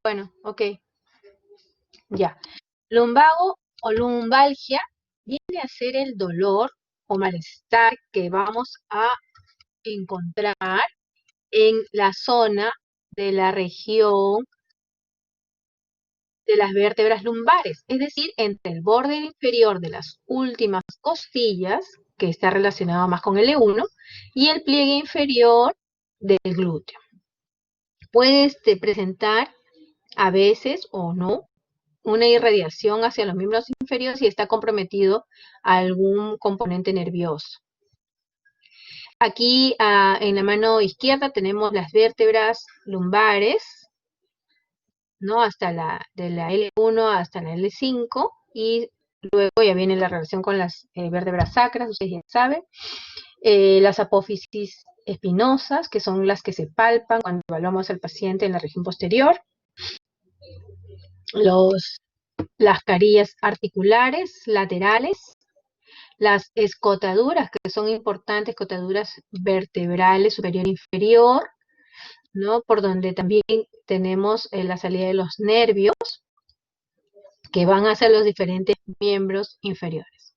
Bueno, ok, ya. Lumbago o lumbalgia viene a ser el dolor o malestar que vamos a encontrar en la zona de la región de las vértebras lumbares, es decir, entre el borde inferior de las últimas costillas, que está relacionado más con el L1, y el pliegue inferior del glúteo. Puede presentar a veces o no una irradiación hacia los miembros inferiores si está comprometido algún componente nervioso. Aquí en la mano izquierda tenemos las vértebras lumbares, ¿no? De la L1 hasta la L5, y luego ya viene la relación con las vértebras sacras, ustedes ya saben. Las apófisis espinosas, que son las que se palpan cuando evaluamos al paciente en la región posterior. Las carillas articulares laterales, las escotaduras, que son importantes, escotaduras vertebrales superior e inferior, ¿no? Por donde también tenemos la salida de los nervios que van hacia los diferentes miembros inferiores.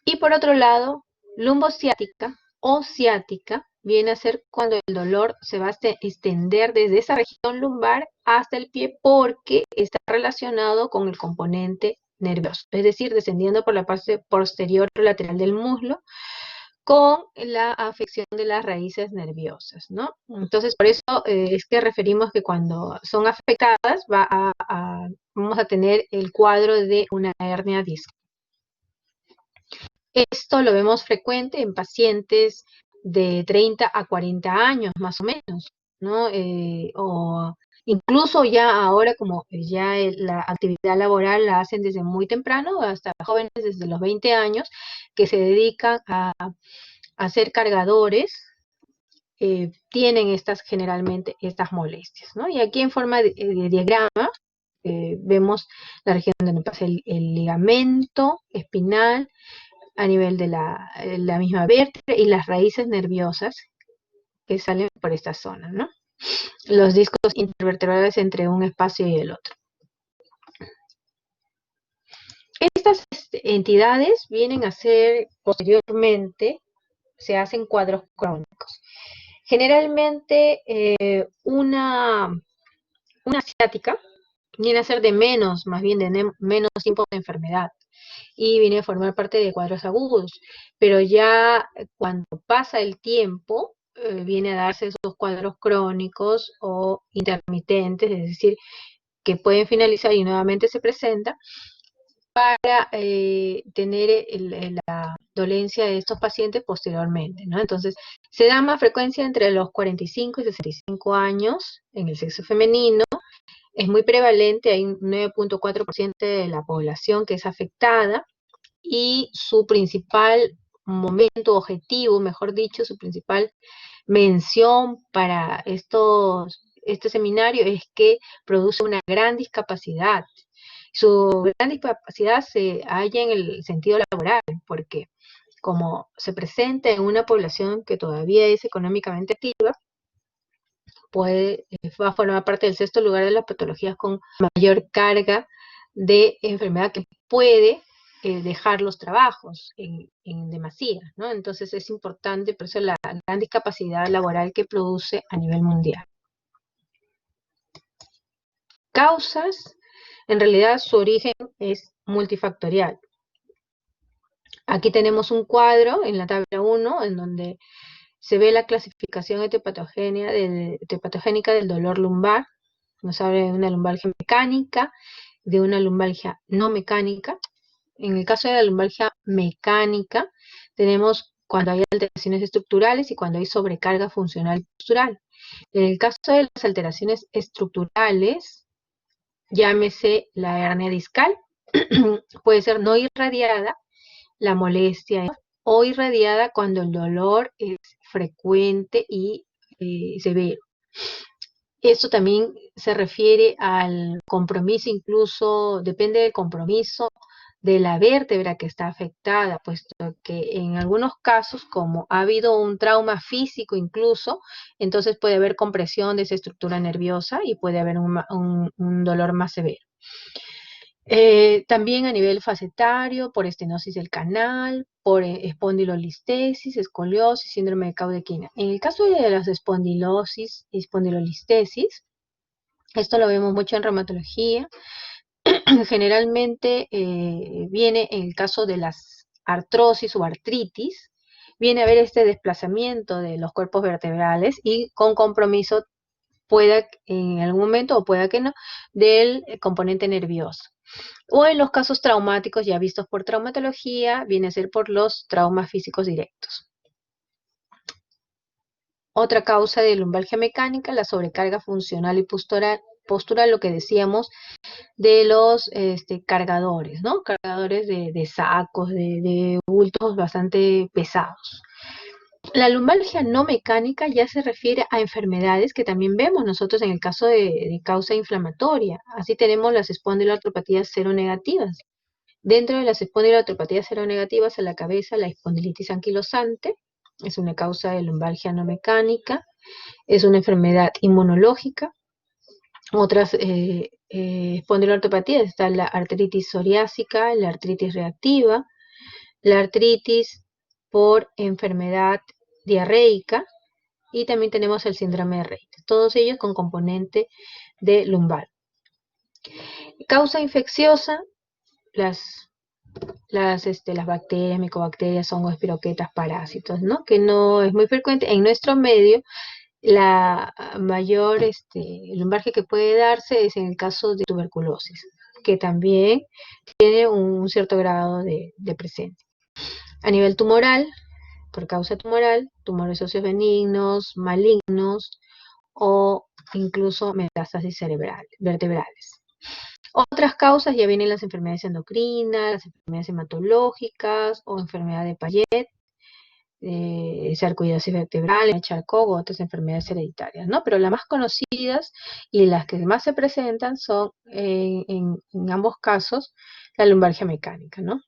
Y por otro lado, lumbociática o ciática viene a ser cuando el dolor se va a extender desde esa región lumbar hasta el pie porque está relacionado con el componente nervioso, es decir, descendiendo por la parte posterior o lateral del muslo con la afección de las raíces nerviosas, ¿no? Entonces, por eso es que referimos que cuando son afectadas vamos a tener el cuadro de una hernia discal. Esto lo vemos frecuente en pacientes de 30 a 40 años, más o menos, ¿no? O incluso ya ahora, como ya la actividad laboral la hacen desde muy temprano, hasta jóvenes desde los 20 años, que se dedican a ser cargadores, tienen generalmente estas molestias, ¿no? Y aquí en forma de diagrama vemos la región donde pasa el ligamento espinal, a nivel de la misma vértebra y las raíces nerviosas que salen por esta zona, ¿no? Los discos intervertebrales entre un espacio y el otro. Estas entidades vienen a ser posteriormente, se hacen cuadros crónicos. Generalmente una ciática viene a ser de más bien de menos tiempo de enfermedad, y viene a formar parte de cuadros agudos, pero ya cuando pasa el tiempo, viene a darse esos cuadros crónicos o intermitentes, es decir, que pueden finalizar y nuevamente se presenta para tener la dolencia de estos pacientes posteriormente, ¿no? Entonces, se da más frecuencia entre los 45 y 65 años en el sexo femenino. Es muy prevalente, hay un 9.4% de la población que es afectada, y su principal momento objetivo, mejor dicho, su principal mención para este seminario es que produce una gran discapacidad. Su gran discapacidad se halla en el sentido laboral, porque como se presenta en una población que todavía es económicamente activa, va a formar parte del sexto lugar de las patologías con mayor carga de enfermedad que puede dejar los trabajos en demasía, ¿no? Entonces es importante, por eso la gran discapacidad laboral que produce a nivel mundial. Causas, en realidad su origen es multifactorial. Aquí tenemos un cuadro en la tabla 1 en donde se ve la clasificación hepatogénica del dolor lumbar. Nos habla de una lumbalgia mecánica, de una lumbalgia no mecánica. En el caso de la lumbalgia mecánica, tenemos cuando hay alteraciones estructurales y cuando hay sobrecarga funcional postural. En el caso de las alteraciones estructurales, llámese la hernia discal, puede ser no irradiada, la molestia, o irradiada cuando el dolor es frecuente y severo. Esto también se refiere al compromiso, incluso depende del compromiso de la vértebra que está afectada, puesto que en algunos casos, como ha habido un trauma físico incluso, entonces puede haber compresión de esa estructura nerviosa y puede haber un dolor más severo. También a nivel facetario, por estenosis del canal, por espondilolistesis, escoliosis, síndrome de Caudequina. En el caso de las espondilosis y espondilolistesis, esto lo vemos mucho en reumatología. Generalmente viene en el caso de las artrosis o artritis, viene a haber este desplazamiento de los cuerpos vertebrales y con compromiso pueda en algún momento o pueda que no, del componente nervioso. O en los casos traumáticos ya vistos por traumatología, viene a ser por los traumas físicos directos. Otra causa de lumbalgia mecánica, la sobrecarga funcional y postural, lo que decíamos de los cargadores, ¿no? Cargadores de sacos, de bultos bastante pesados. La lumbalgia no mecánica ya se refiere a enfermedades que también vemos nosotros en el caso de causa inflamatoria. Así tenemos las espondiloartropatías seronegativas. Dentro de las espondiloartropatías seronegativas a la cabeza, la espondilitis anquilosante es una causa de lumbalgia no mecánica, es una enfermedad inmunológica. Otras espondiloartropatías está la artritis psoriásica, la artritis reactiva, la artritis por enfermedad diarreica y también tenemos el síndrome de Raynaud, todos ellos con componente de lumbar. Causa infecciosa, las bacterias, micobacterias, hongos, espiroquetas, parásitos, ¿no? Que no es muy frecuente. En nuestro medio, la mayor lumbalgia que puede darse es en el caso de tuberculosis, que también tiene un cierto grado de presencia. A nivel tumoral, por causa tumoral, tumores óseos benignos, malignos o incluso metástasis vertebrales. Otras causas ya vienen las enfermedades endocrinas, las enfermedades hematológicas o enfermedad de Payet, sarcoidosis vertebral, Charcot o otras enfermedades hereditarias, ¿no? Pero las más conocidas y las que más se presentan son, en ambos casos, la lumbalgia mecánica, ¿no?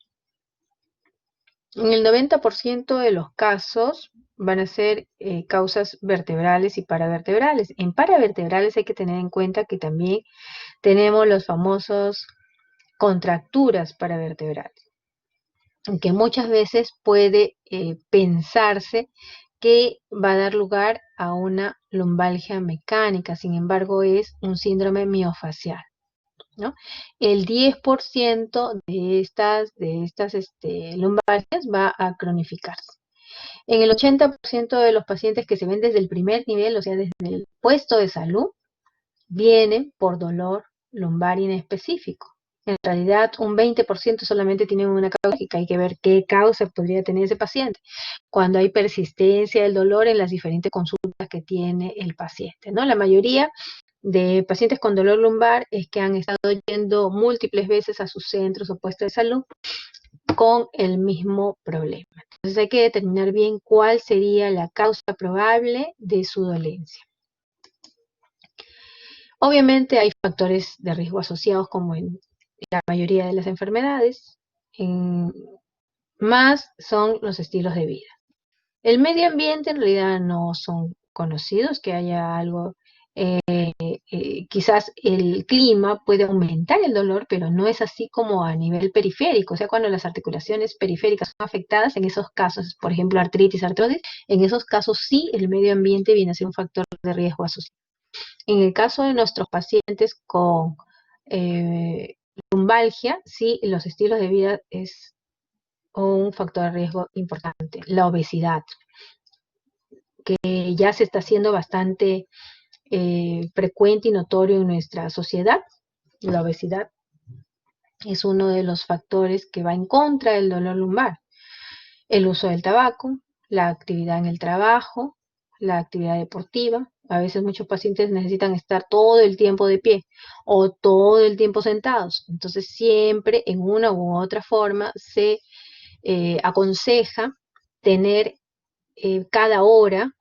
En el 90% de los casos van a ser causas vertebrales y paravertebrales. En paravertebrales hay que tener en cuenta que también tenemos los famosos contracturas paravertebrales, que muchas veces puede pensarse que va a dar lugar a una lumbalgia mecánica, sin embargo es un síndrome miofascial, ¿no? El 10% de estas lumbalgias va a cronificarse. En el 80% de los pacientes que se ven desde el primer nivel, o sea, desde el puesto de salud, vienen por dolor lumbar inespecífico. En realidad, un 20% solamente tienen una causa lógica. Hay que ver qué causa podría tener ese paciente. Cuando hay persistencia del dolor en las diferentes consultas que tiene el paciente, ¿no? La mayoría de pacientes con dolor lumbar es que han estado yendo múltiples veces a sus centros o puestos de salud con el mismo problema. Entonces hay que determinar bien cuál sería la causa probable de su dolencia. Obviamente hay factores de riesgo asociados como en la mayoría de las enfermedades, más son los estilos de vida. El medio ambiente en realidad no son conocidos, que haya algo, quizás el clima puede aumentar el dolor, pero no es así como a nivel periférico, o sea, cuando las articulaciones periféricas son afectadas, en esos casos, por ejemplo, artrosis, en esos casos sí el medio ambiente viene a ser un factor de riesgo asociado. En el caso de nuestros pacientes con lumbalgia, sí, los estilos de vida es un factor de riesgo importante. La obesidad, que ya se está haciendo bastante frecuente y notorio en nuestra sociedad. La obesidad es uno de los factores que va en contra del dolor lumbar. El uso del tabaco, la actividad en el trabajo, la actividad deportiva. A veces muchos pacientes necesitan estar todo el tiempo de pie o todo el tiempo sentados. Entonces siempre en una u otra forma se aconseja tener cada hora,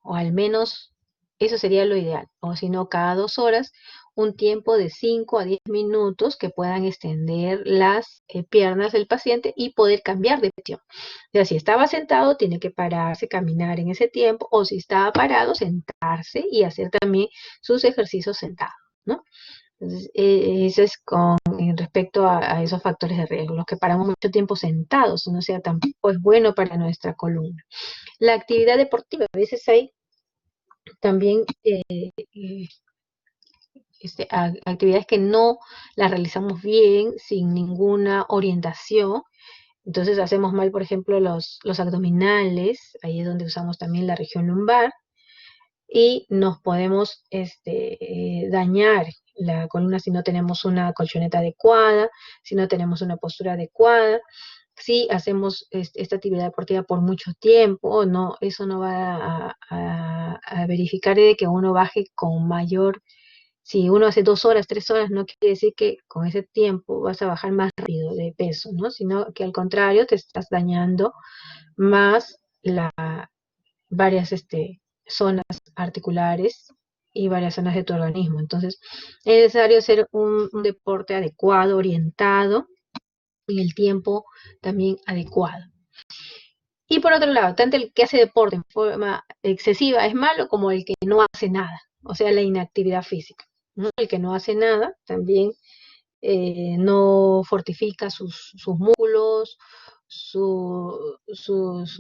o al menos eso sería lo ideal, o si no cada 2 horas, un tiempo de 5 a 10 minutos que puedan extender las piernas del paciente y poder cambiar de posición. O sea, si estaba sentado, tiene que pararse, caminar en ese tiempo, o si estaba parado, sentarse y hacer también sus ejercicios sentados, ¿no? Entonces, eso es con respecto a esos factores de riesgo. Los que paramos mucho tiempo sentados, no sea tampoco es bueno para nuestra columna. La actividad deportiva, a veces hay también actividades que no las realizamos bien, sin ninguna orientación. Entonces hacemos mal, por ejemplo, los abdominales, ahí es donde usamos también la región lumbar, y nos podemos dañar la columna si no tenemos una colchoneta adecuada, si no tenemos una postura adecuada. Si hacemos esta actividad deportiva por mucho tiempo, no, eso no va a verificar de que uno baje con mayor. Si uno hace 2 horas, 3 horas, no quiere decir que con ese tiempo vas a bajar más rápido de peso, ¿no? Sino que al contrario, te estás dañando más varias zonas articulares y varias zonas de tu organismo. Entonces, es necesario hacer un deporte adecuado, orientado, y el tiempo también adecuado. Y por otro lado, tanto el que hace deporte en forma excesiva es malo, como el que no hace nada, o sea, la inactividad física, ¿no? El que no hace nada también no fortifica sus músculos, su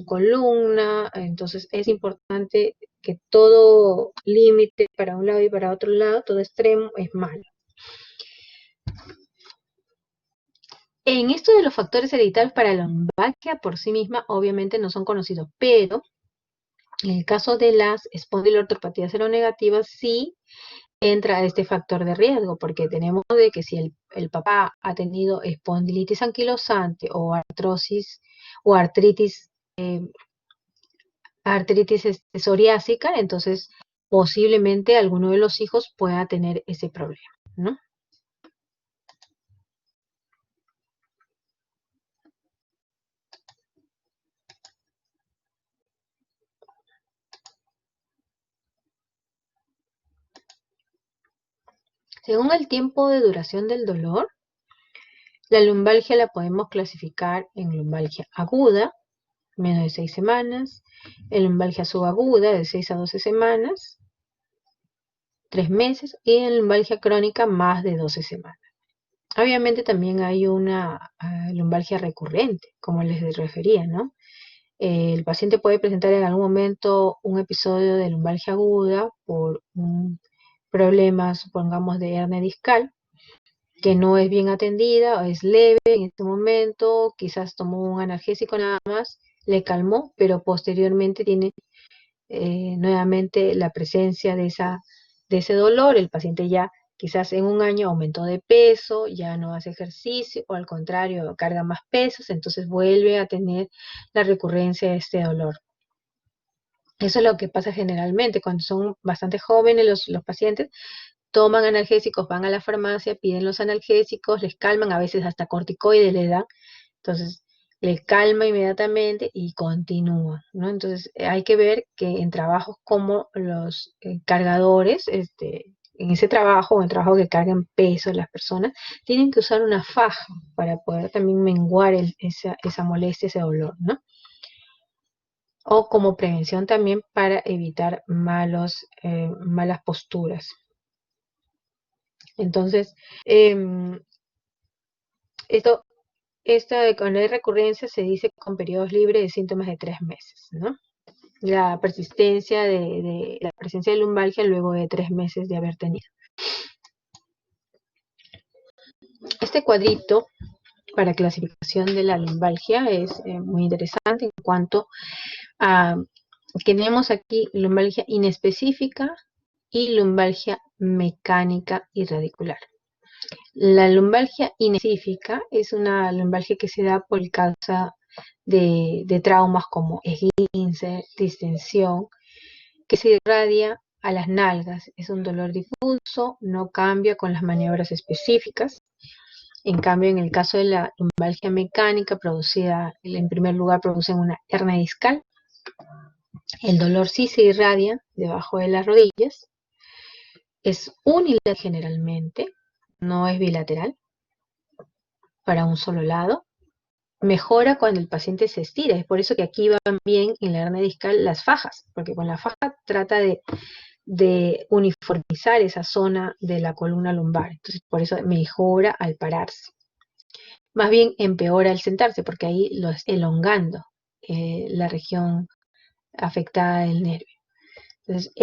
columna. Entonces es importante que todo límite para un lado y para otro lado, todo extremo es malo. En esto de los factores hereditarios para la lumbalgia por sí misma, obviamente no son conocidos, pero en el caso de las espondiloartropatías seronegativas sí entra este factor de riesgo, porque tenemos de que si el papá ha tenido espondilitis anquilosante o artrosis o artritis psoriásica, entonces posiblemente alguno de los hijos pueda tener ese problema, ¿no? Según el tiempo de duración del dolor, la lumbalgia la podemos clasificar en lumbalgia aguda, menos de 6 semanas, en lumbalgia subaguda, de 6 a 12 semanas, 3 meses, y en lumbalgia crónica, más de 12 semanas. Obviamente también hay una lumbalgia recurrente, como les refería, ¿no? El paciente puede presentar en algún momento un episodio de lumbalgia aguda por un problema, supongamos, de hernia discal, que no es bien atendida o es leve en este momento, quizás tomó un analgésico nada más, le calmó, pero posteriormente tiene nuevamente la presencia de ese dolor. El paciente ya quizás en un año aumentó de peso, ya no hace ejercicio, o al contrario, carga más pesos, entonces vuelve a tener la recurrencia de este dolor. Eso es lo que pasa generalmente cuando son bastante jóvenes los pacientes. Toman analgésicos, van a la farmacia, piden los analgésicos, les calman, a veces hasta corticoides le dan. Entonces, les calma inmediatamente y continúa, ¿no? Entonces, hay que ver que en trabajos como los cargadores, en ese trabajo, o en trabajo que cargan peso las personas, tienen que usar una faja para poder también menguar esa molestia, ese dolor, ¿no? O como prevención también para evitar malas posturas. Entonces, esta de con la recurrencia se dice con periodos libres de síntomas de 3 meses, ¿no? La persistencia de la presencia de lumbalgia luego de 3 meses de haber tenido. Este cuadrito para clasificación de la lumbalgia es muy interesante en cuanto a que tenemos aquí lumbalgia inespecífica y lumbalgia mecánica y radicular. La lumbalgia inespecífica es una lumbalgia que se da por causa de traumas como esguince, distensión, que se irradia a las nalgas. Es un dolor difuso, no cambia con las maniobras específicas. En cambio, en el caso de la lumbalgia mecánica producida, en primer lugar, producen una hernia discal. El dolor sí se irradia debajo de las rodillas. es unilateral generalmente, no es bilateral, para un solo lado. Mejora cuando el paciente se estira, es por eso que aquí van bien en la hernia discal las fajas, porque con la faja trata de uniformizar esa zona de la columna lumbar, entonces por eso mejora al pararse. Más bien empeora al sentarse, porque ahí lo es elongando la región afectada del nervio. Entonces,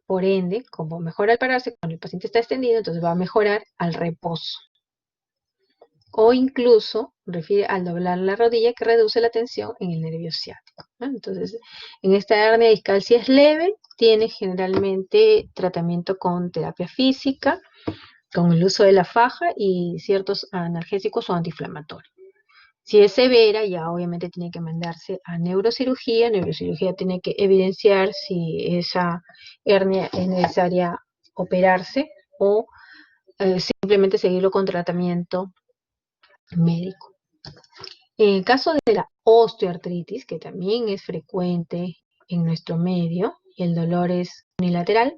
por ende, como mejora al pararse, cuando el paciente está extendido, entonces va a mejorar al reposo. O incluso refiere al doblar la rodilla, que reduce la tensión en el nervio ciático, ¿no? Entonces, en esta hernia discal, si es leve, tiene generalmente tratamiento con terapia física, con el uso de la faja y ciertos analgésicos o antiinflamatorios. Si es severa, ya obviamente tiene que mandarse a neurocirugía. Neurocirugía tiene que evidenciar si esa hernia es necesaria operarse o simplemente seguirlo con tratamiento médico. En el caso de la osteoartritis, que también es frecuente en nuestro medio, y el dolor es unilateral,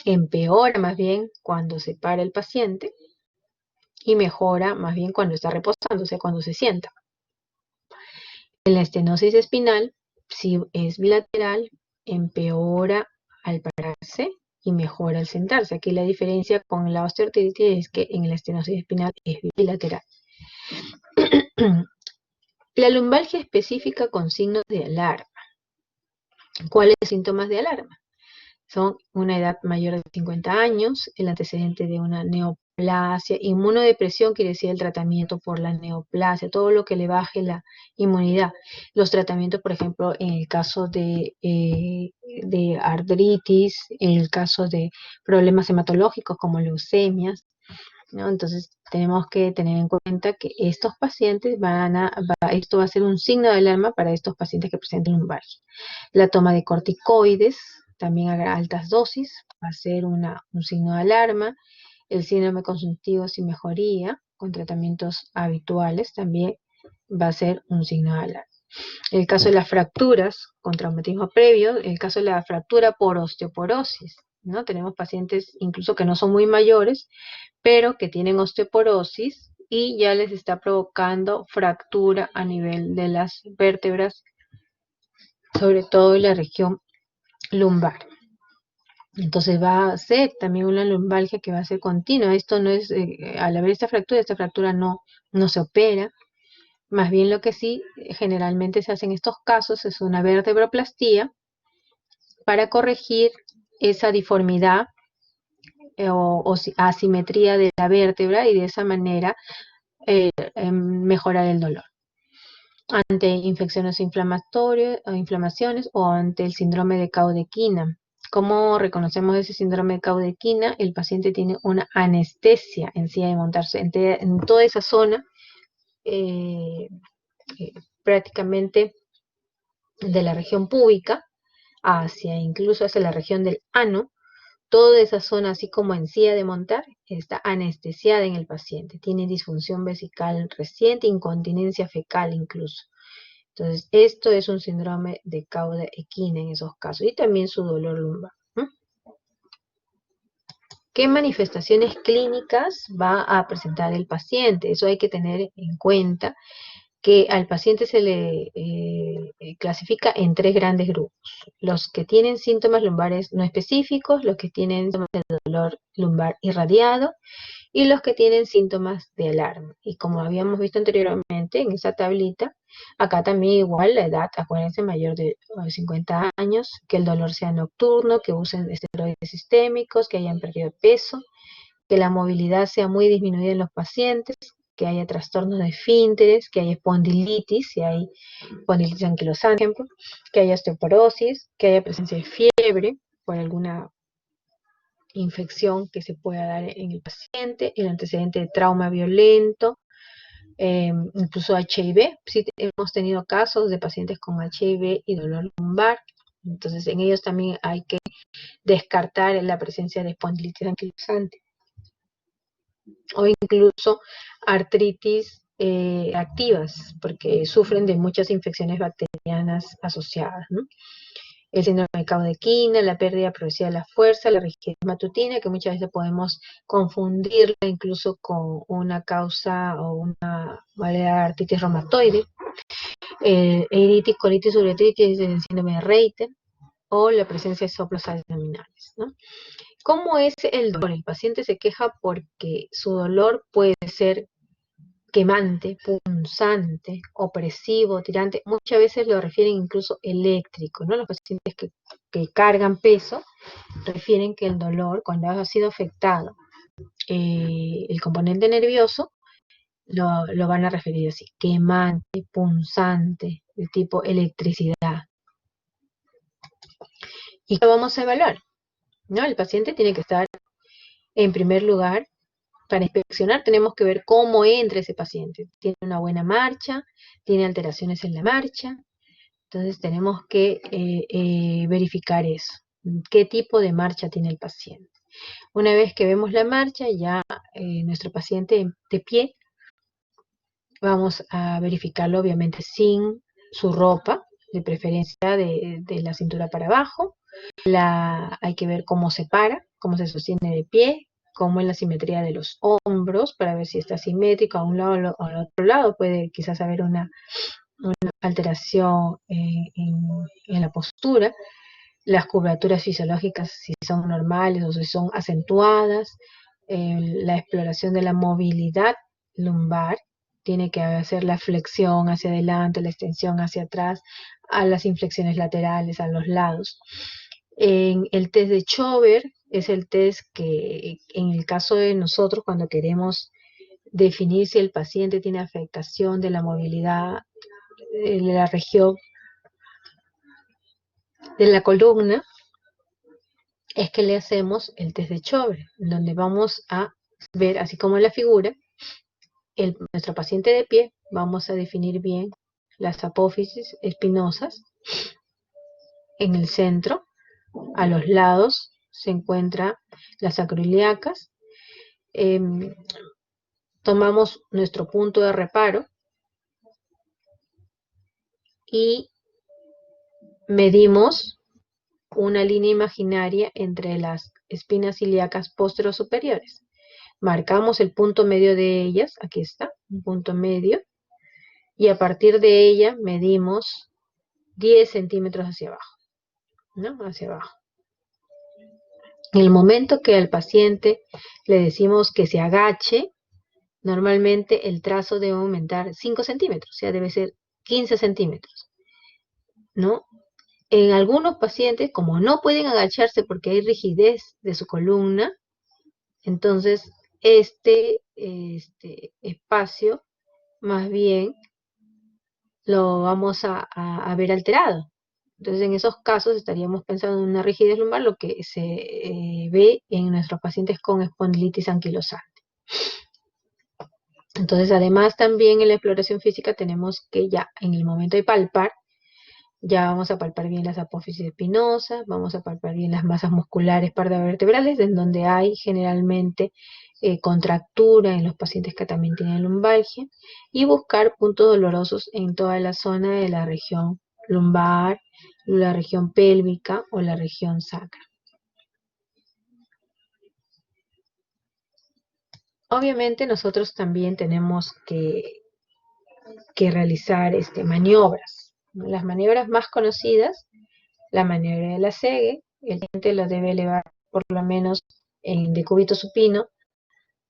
empeora más bien cuando se para el paciente y mejora más bien cuando está reposando, o sea, cuando se sienta. En la estenosis espinal, si es bilateral, empeora al pararse y mejora al sentarse. Aquí la diferencia con la osteoartritis es que en la estenosis espinal es bilateral. La lumbalgia específica con signos de alarma. ¿Cuáles síntomas de alarma? Son una edad mayor de 50 años, el antecedente de una neoplasia, inmunodepresión quiere decir el tratamiento por la neoplasia, todo lo que le baje la inmunidad. Los tratamientos, por ejemplo, en el caso de artritis, en el caso de problemas hematológicos como leucemias, ¿no? Entonces tenemos que tener en cuenta que estos pacientes esto va a ser un signo de alarma para estos pacientes que presentan lumbalgia. La toma de corticoides, también a altas dosis, va a ser un signo de alarma. El síndrome conjuntivo sin mejoría, con tratamientos habituales, también va a ser un signo de alarma. El caso de las fracturas con traumatismo previo, el caso de la fractura por osteoporosis, ¿no? Tenemos pacientes incluso que no son muy mayores, pero que tienen osteoporosis y ya les está provocando fractura a nivel de las vértebras, sobre todo en la región lumbar. Entonces va a ser también una lumbalgia que va a ser continua. Esto no es, al haber esta fractura no se opera. Más bien lo que sí generalmente se hace en estos casos es una vertebroplastía para corregir esa deformidad o asimetría de la vértebra y de esa manera mejorar el dolor. Ante infecciones inflamaciones o ante el síndrome de Caudequina. ¿Cómo reconocemos ese síndrome de Caudequina? El paciente tiene una anestesia en silla de montarse en toda esa zona, prácticamente de la región púbica, incluso hacia la región del ano. Toda esa zona, así como en silla de montar, está anestesiada en el paciente. Tiene disfunción vesical reciente, incontinencia fecal incluso. Entonces, esto es un síndrome de cauda equina en esos casos. Y también su dolor lumbar. ¿Qué manifestaciones clínicas va a presentar el paciente? Eso hay que tener en cuenta, que al paciente se le clasifica en 3 grandes grupos. Los que tienen síntomas lumbares no específicos, los que tienen síntomas de dolor lumbar irradiado y los que tienen síntomas de alarma. Y como habíamos visto anteriormente en esa tablita, acá también igual la edad, acuérdense, mayor de 50 años, que el dolor sea nocturno, que usen esteroides sistémicos, que hayan perdido peso, que la movilidad sea muy disminuida en los pacientes, que haya trastornos de esfínteres, que haya espondilitis, si hay espondilitis anquilosante, por ejemplo, que haya osteoporosis, que haya presencia de fiebre por alguna infección que se pueda dar en el paciente, el antecedente de trauma violento, incluso HIV. Sí, hemos tenido casos de pacientes con HIV y dolor lumbar, entonces en ellos también hay que descartar la presencia de espondilitis anquilosante o incluso artritis activas, porque sufren de muchas infecciones bacterianas asociadas, ¿no? el síndrome de caudequina, la pérdida progresiva de la fuerza, la rigidez matutina, que muchas veces podemos confundirla incluso con una causa o una artritis reumatoide, iritis, colitis, uretritis, el síndrome de Reiter, o la presencia de soplos abdominales, ¿no? ¿Cómo es el dolor? El paciente se queja porque su dolor puede ser quemante, punzante, opresivo, tirante. Muchas veces lo refieren incluso eléctrico, ¿no? Los pacientes que cargan peso refieren que el dolor, cuando ha sido afectado el componente nervioso, lo van a referir así, quemante, punzante, de tipo electricidad. ¿Y qué vamos a evaluar? ¿No? El paciente tiene que estar, en primer lugar, para inspeccionar tenemos que ver cómo entra ese paciente. ¿Tiene una buena marcha? ¿Tiene alteraciones en la marcha? Entonces tenemos que verificar eso. ¿Qué tipo de marcha tiene el paciente? Una vez que vemos la marcha, ya nuestro paciente de pie, vamos a verificarlo obviamente sin su ropa, de preferencia de la cintura para abajo. Hay que ver cómo se para, cómo se sostiene de pie, cómo es la simetría de los hombros, para ver si está simétrico a un lado o al otro lado. Puede quizás haber una alteración en la postura. Las curvaturas fisiológicas, si son normales o si son acentuadas. La exploración de la movilidad lumbar, tiene que hacer la flexión hacia adelante, la extensión hacia atrás, a las inflexiones laterales, a los lados. En el test de Chover es el test que, en el caso de nosotros, cuando queremos definir si el paciente tiene afectación de la movilidad de la región de la columna, es que le hacemos el test de Chover, donde vamos a ver, así como en la figura, nuestro paciente de pie, vamos a definir bien las apófisis espinosas. En el centro, a los lados, se encuentran las acroiliacas. Tomamos nuestro punto de reparo y medimos una línea imaginaria entre las espinas ilíacas posterior-superiores. Marcamos el punto medio de ellas, aquí está, un punto medio, y a partir de ella medimos 10 centímetros hacia abajo, ¿no? Hacia abajo. En el momento que al paciente le decimos que se agache, normalmente el trazo debe aumentar 5 centímetros, o sea, debe ser 15 centímetros, ¿no? En algunos pacientes, como no pueden agacharse porque hay rigidez de su columna, entonces este espacio más bien lo vamos a ver alterado. Entonces en esos casos estaríamos pensando en una rigidez lumbar, lo que se ve en nuestros pacientes con espondilitis anquilosante. Entonces además también en la exploración física tenemos que ya en el momento de palpar, ya vamos a palpar bien las apófisis espinosas, vamos a palpar bien las masas musculares pardavertebrales, en donde hay generalmente contractura en los pacientes que también tienen lumbalgia, y buscar puntos dolorosos en toda la zona de la región lumbar, la región pélvica o la región sacra. Obviamente nosotros también tenemos que realizar maniobras. Las maniobras más conocidas, la maniobra de la Segue, el paciente lo debe elevar por lo menos en decúbito supino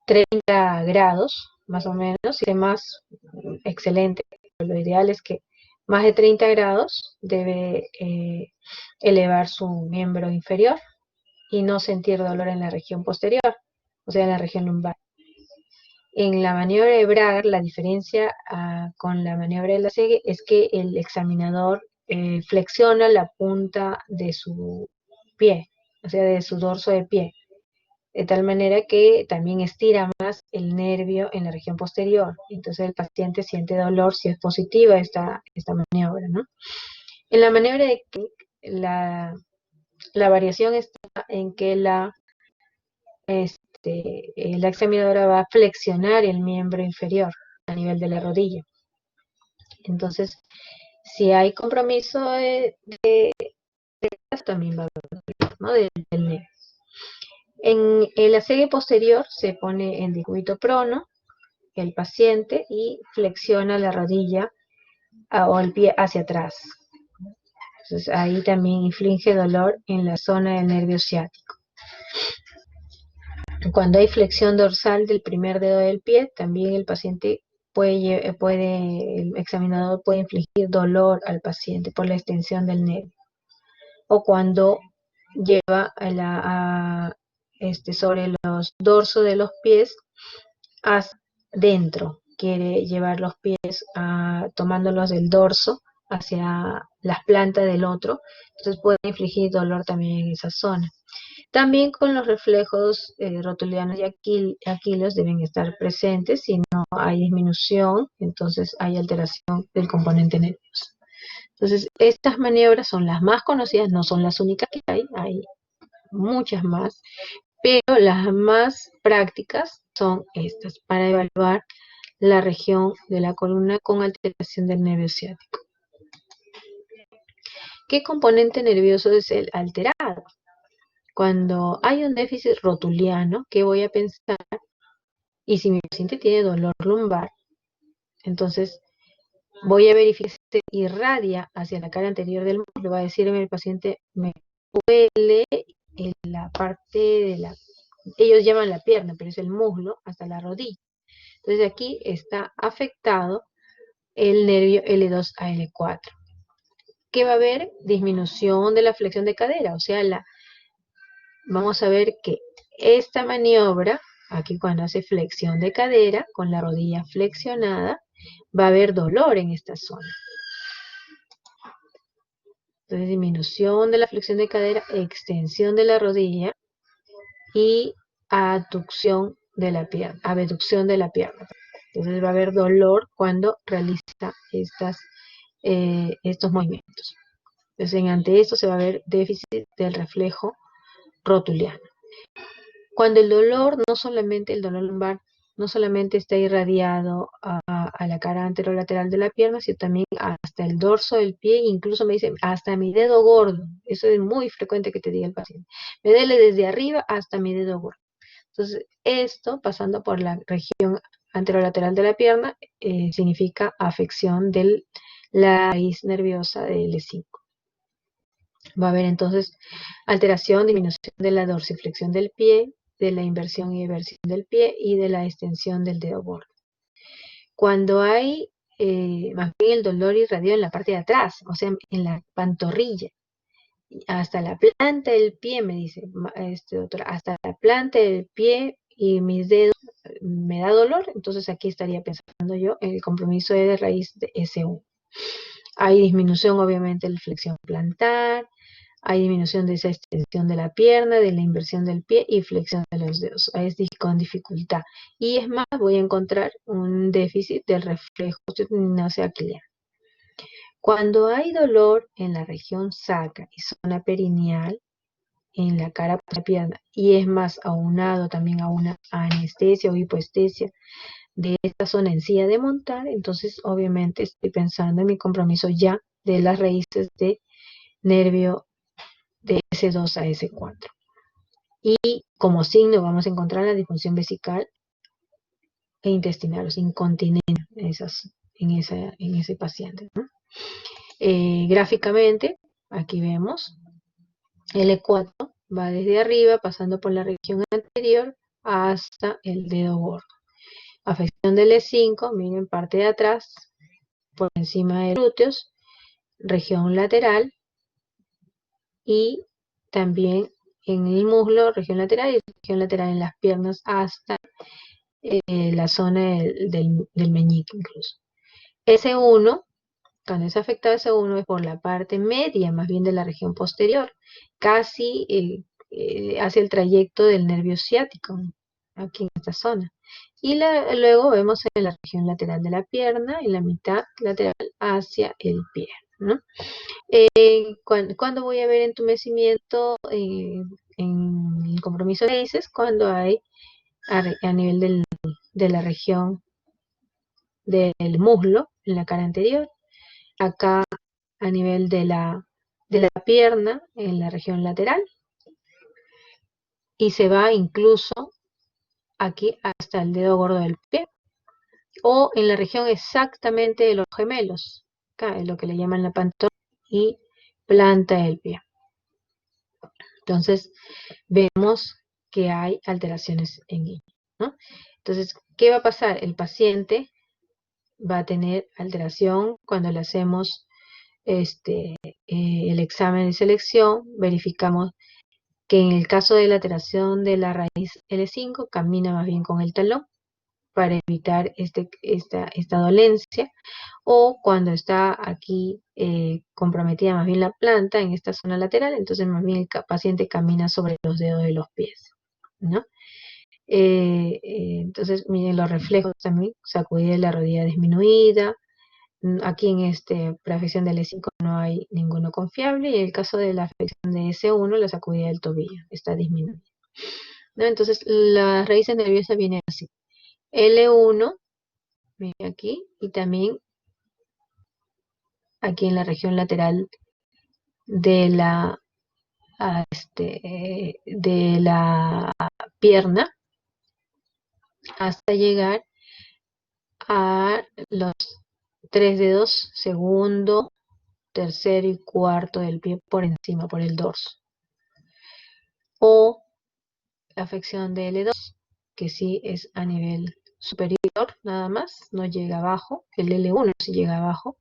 30 grados, más o menos, y más excelente. Lo ideal es que más de 30 grados debe elevar su miembro inferior y no sentir dolor en la región posterior, o sea, en la región lumbar. En la maniobra de Braga, la diferencia con la maniobra de la Segue es que el examinador flexiona la punta de su pie, o sea, de su dorso de pie, de tal manera que también estira más el nervio en la región posterior. Entonces el paciente siente dolor si es positiva esta maniobra, ¿no? En la maniobra de Keck, la variación está en que la examinadora va a flexionar el miembro inferior a nivel de la rodilla. Entonces, si hay compromiso de también va a haber dolor, ¿no? Del nervio. En la serie posterior se pone en decúbito prono el paciente y flexiona la rodilla o el pie hacia atrás. Entonces ahí también inflige dolor en la zona del nervio ciático. Cuando hay flexión dorsal del primer dedo del pie, también el paciente el examinador puede infligir dolor al paciente por la extensión del nervio. O cuando lleva sobre los dorsos de los pies hacia dentro, quiere llevar los pies tomándolos del dorso hacia las plantas del otro, entonces puede infligir dolor también en esa zona. También con los reflejos rotulianos y aquilos deben estar presentes, si no hay disminución, entonces hay alteración del componente nervioso. Entonces, estas maniobras son las más conocidas, no son las únicas que hay muchas más, pero las más prácticas son estas, para evaluar la región de la columna con alteración del nervio ciático. ¿Qué componente nervioso es el alterado? Cuando hay un déficit rotuliano, ¿qué voy a pensar? Y si mi paciente tiene dolor lumbar, entonces voy a verificar si se irradia hacia la cara anterior del muslo. Va a decirme el paciente, me duele en la parte de ellos llaman la pierna, pero es el muslo hasta la rodilla. Entonces aquí está afectado el nervio L2 a L4. ¿Qué va a haber? Disminución de la flexión de cadera, o sea, vamos a ver que esta maniobra, aquí cuando hace flexión de cadera, con la rodilla flexionada, va a haber dolor en esta zona. Entonces, disminución de la flexión de cadera, extensión de la rodilla y abducción de la pierna. Entonces va a haber dolor cuando realiza estos movimientos. Entonces, ante esto se va a ver déficit del reflejo rotuliano. Cuando el dolor lumbar, no solamente está irradiado a la cara anterolateral de la pierna, sino también hasta el dorso del pie, incluso me dicen hasta mi dedo gordo. Eso es muy frecuente que te diga el paciente. Me duele desde arriba hasta mi dedo gordo. Entonces, esto, pasando por la región anterolateral de la pierna, significa afección de la raíz nerviosa de L5. Va a haber entonces alteración, disminución de la dorsiflexión del pie, de la inversión y eversión del pie y de la extensión del dedo gordo. Cuando hay más bien el dolor irradiado en la parte de atrás, o sea, en la pantorrilla, hasta la planta del pie, me dice doctora, hasta la planta del pie y mis dedos me da dolor, entonces aquí estaría pensando yo en el compromiso de raíz de S1. Hay disminución obviamente de la flexión plantar, hay disminución de esa extensión de la pierna, de la inversión del pie y flexión de los dedos. Es con dificultad. Y es más, voy a encontrar un déficit del reflejo osteoteninoso-aquileano. Cuando hay dolor en la región sacra y zona perineal, en la cara de la pierna, y es más aunado también a una anestesia o hipoestesia de esta zona en silla de montar, entonces obviamente estoy pensando en mi compromiso ya de las raíces de nervio de S2 a S4. Y como signo vamos a encontrar la disfunción vesical e intestinal, o sea, incontinencia en ese paciente, ¿no? Gráficamente, aquí vemos, L4 va desde arriba, pasando por la región anterior hasta el dedo gordo. Afección del E5, miren, parte de atrás, por encima de glúteos, región lateral y también en el muslo, región lateral y región lateral en las piernas hasta la zona del meñique incluso. S1, cuando es afectado S1 es por la parte media, más bien de la región posterior, casi hacia el trayecto del nervio ciático, aquí en esta zona. Y luego vemos en la región lateral de la pierna, en la mitad lateral hacia el pie, ¿no? ¿Cuándo voy a ver entumecimiento en el compromiso de raíces? Cuando hay a nivel de la región del muslo, en la cara anterior, acá a nivel de de la pierna en la región lateral y se va incluso aquí hasta el dedo gordo del pie o en la región exactamente de los gemelos, acá es lo que le llaman la pantorrilla y planta del pie. Entonces vemos que hay alteraciones en ello, ¿no? Entonces, ¿qué va a pasar? El paciente va a tener alteración cuando le hacemos el examen de selección, verificamos que en el caso de la alteración de la raíz L5 camina más bien con el talón para evitar esta dolencia, o cuando está aquí comprometida más bien la planta en esta zona lateral, entonces más bien el paciente camina sobre los dedos de los pies, ¿no? Entonces miren los reflejos también, sacudir la rodilla disminuida. Aquí en para afección del E5 no hay ninguno confiable, y en el caso de la afección de S1, la sacudida del tobillo está disminuida, ¿no? Entonces las raíces nerviosas vienen así. L1, miren aquí, y también aquí en la región lateral de de la pierna hasta llegar a los 3 dedos, segundo, tercero y cuarto del pie por encima, por el dorso. O la afección de L2, que sí es a nivel superior nada más, no llega abajo. El L1 sí llega abajo.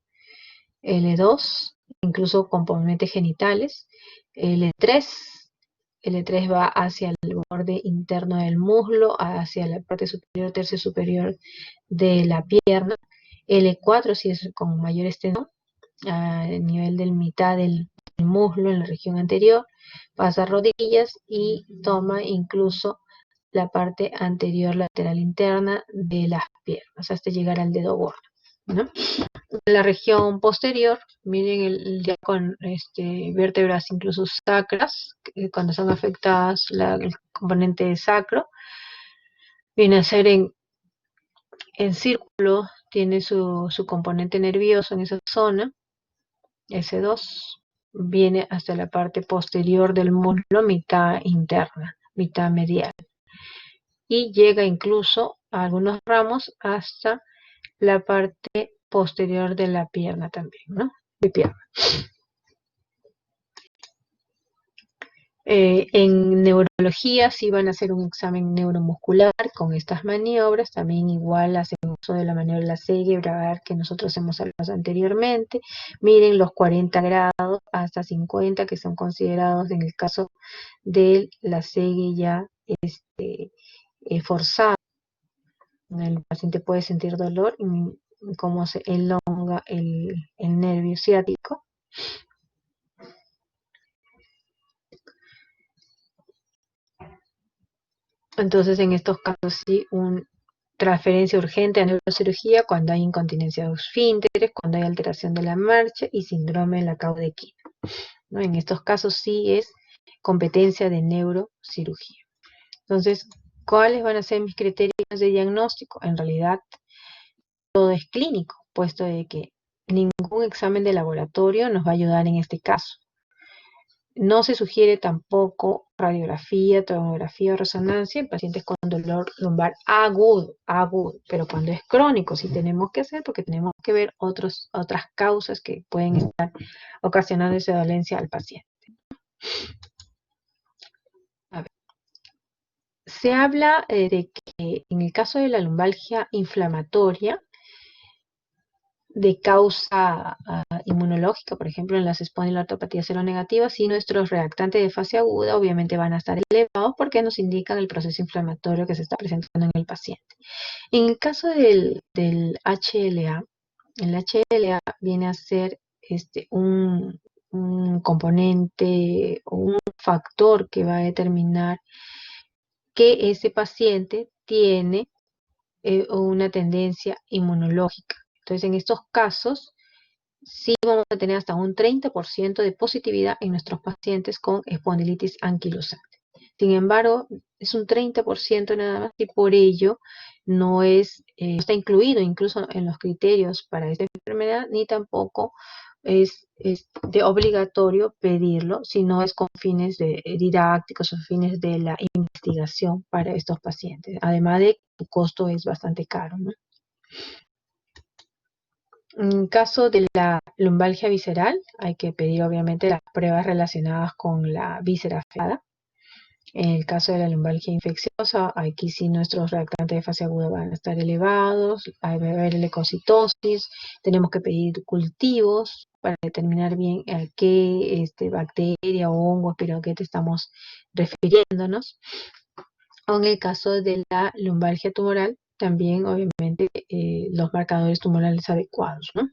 L2, incluso componentes genitales. L3, L3 va hacia el borde interno del muslo, hacia la parte superior, tercio superior de la pierna. L4 sí es con mayor extensión, a nivel del mitad del muslo en la región anterior, pasa a rodillas y toma incluso la parte anterior lateral interna de las piernas hasta llegar al dedo gordo, ¿no? La región posterior, miren ya con vértebras incluso sacras, cuando son afectadas el componente sacro, viene a ser en círculo, tiene su componente nervioso en esa zona. S2 viene hasta la parte posterior del muslo, mitad interna, mitad medial. Y llega incluso a algunos ramos hasta la parte posterior de la pierna también, ¿no? De pierna. En neurología sí van a hacer un examen neuromuscular con estas maniobras, también igual hacen uso de la maniobra de la Segue Bragard que nosotros hemos hablado anteriormente. Miren los 40 grados hasta 50 que son considerados en el caso de la Segue ya forzada. El paciente puede sentir dolor y cómo se elonga el nervio ciático. Entonces, en estos casos sí, transferencia urgente a neurocirugía cuando hay incontinencia de esfínteres, cuando hay alteración de la marcha y síndrome de la caudequina, ¿no? En estos casos sí es competencia de neurocirugía. Entonces, ¿cuáles van a ser mis criterios de diagnóstico? En realidad, todo es clínico, puesto de que ningún examen de laboratorio nos va a ayudar en este caso. No se sugiere tampoco radiografía, tomografía o resonancia en pacientes con dolor lumbar agudo, pero cuando es crónico sí tenemos que hacer porque tenemos que ver otras causas que pueden estar ocasionando esa dolencia al paciente. A ver. Se habla de que en el caso de la lumbalgia inflamatoria, de causa inmunológica, por ejemplo, en las espondiloartropatías seronegativas, y nuestros reactantes de fase aguda obviamente van a estar elevados porque nos indican el proceso inflamatorio que se está presentando en el paciente. En el caso del HLA, el HLA viene a ser un componente o un factor que va a determinar que ese paciente tiene una tendencia inmunológica. Entonces, en estos casos, sí vamos a tener hasta un 30% de positividad en nuestros pacientes con espondilitis anquilosante. Sin embargo, es un 30% nada más y por ello no está incluido incluso en los criterios para esta enfermedad, ni tampoco es de obligatorio pedirlo si no es con fines didácticos o fines de la investigación para estos pacientes. Además de que su costo es bastante caro, ¿no? En caso de la lumbalgia visceral, hay que pedir obviamente las pruebas relacionadas con la víscera afectada. En el caso de la lumbalgia infecciosa, aquí sí nuestros reactantes de fase aguda van a estar elevados, va a haber leucocitosis, tenemos que pedir cultivos para determinar bien a qué bacteria o hongo, espiroquete estamos refiriéndonos. O en el caso de la lumbalgia tumoral, también obviamente los marcadores tumorales adecuados, ¿no?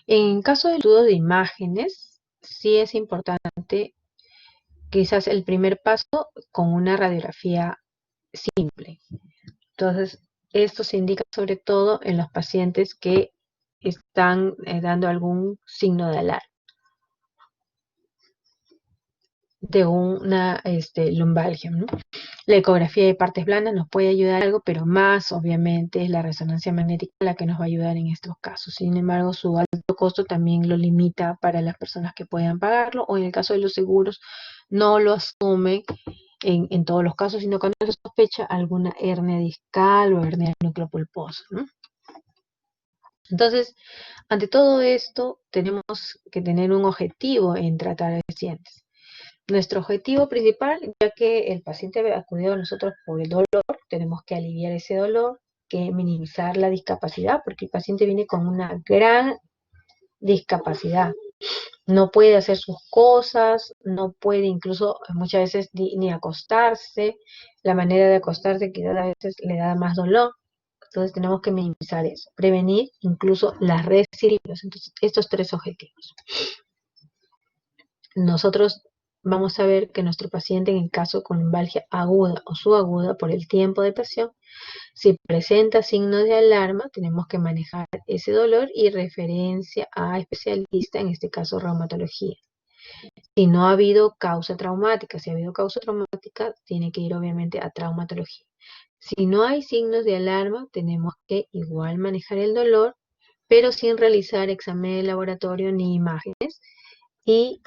En caso de estudios de imágenes, sí es importante quizás el primer paso con una radiografía simple. Entonces, esto se indica sobre todo en los pacientes que están dando algún signo de alarma de una lumbalgia, ¿no? La ecografía de partes blandas nos puede ayudar algo, pero más obviamente es la resonancia magnética la que nos va a ayudar en estos casos. Sin embargo, su alto costo también lo limita para las personas que puedan pagarlo, o en el caso de los seguros no lo asumen en todos los casos, sino cuando se sospecha alguna hernia discal o hernia del núcleo pulposo, ¿no? Entonces, ante todo esto, tenemos que tener un objetivo en tratar a pacientes. Nuestro objetivo principal, ya que el paciente ha acudido a nosotros por el dolor, tenemos que aliviar ese dolor, que minimizar la discapacidad, porque el paciente viene con una gran discapacidad. No puede hacer sus cosas, no puede incluso muchas veces ni acostarse. La manera de acostarse quizás a veces le da más dolor. Entonces tenemos que minimizar eso, prevenir incluso las recidivas. Entonces, estos tres objetivos. Nosotros vamos a ver que nuestro paciente, en el caso con lumbalgia aguda o subaguda por el tiempo de pasión, si presenta signos de alarma, tenemos que manejar ese dolor y referencia a especialista, en este caso reumatología. Si no ha habido causa traumática, si ha habido causa traumática, tiene que ir obviamente a traumatología. Si no hay signos de alarma, tenemos que igual manejar el dolor, pero sin realizar examen de laboratorio ni imágenes. Y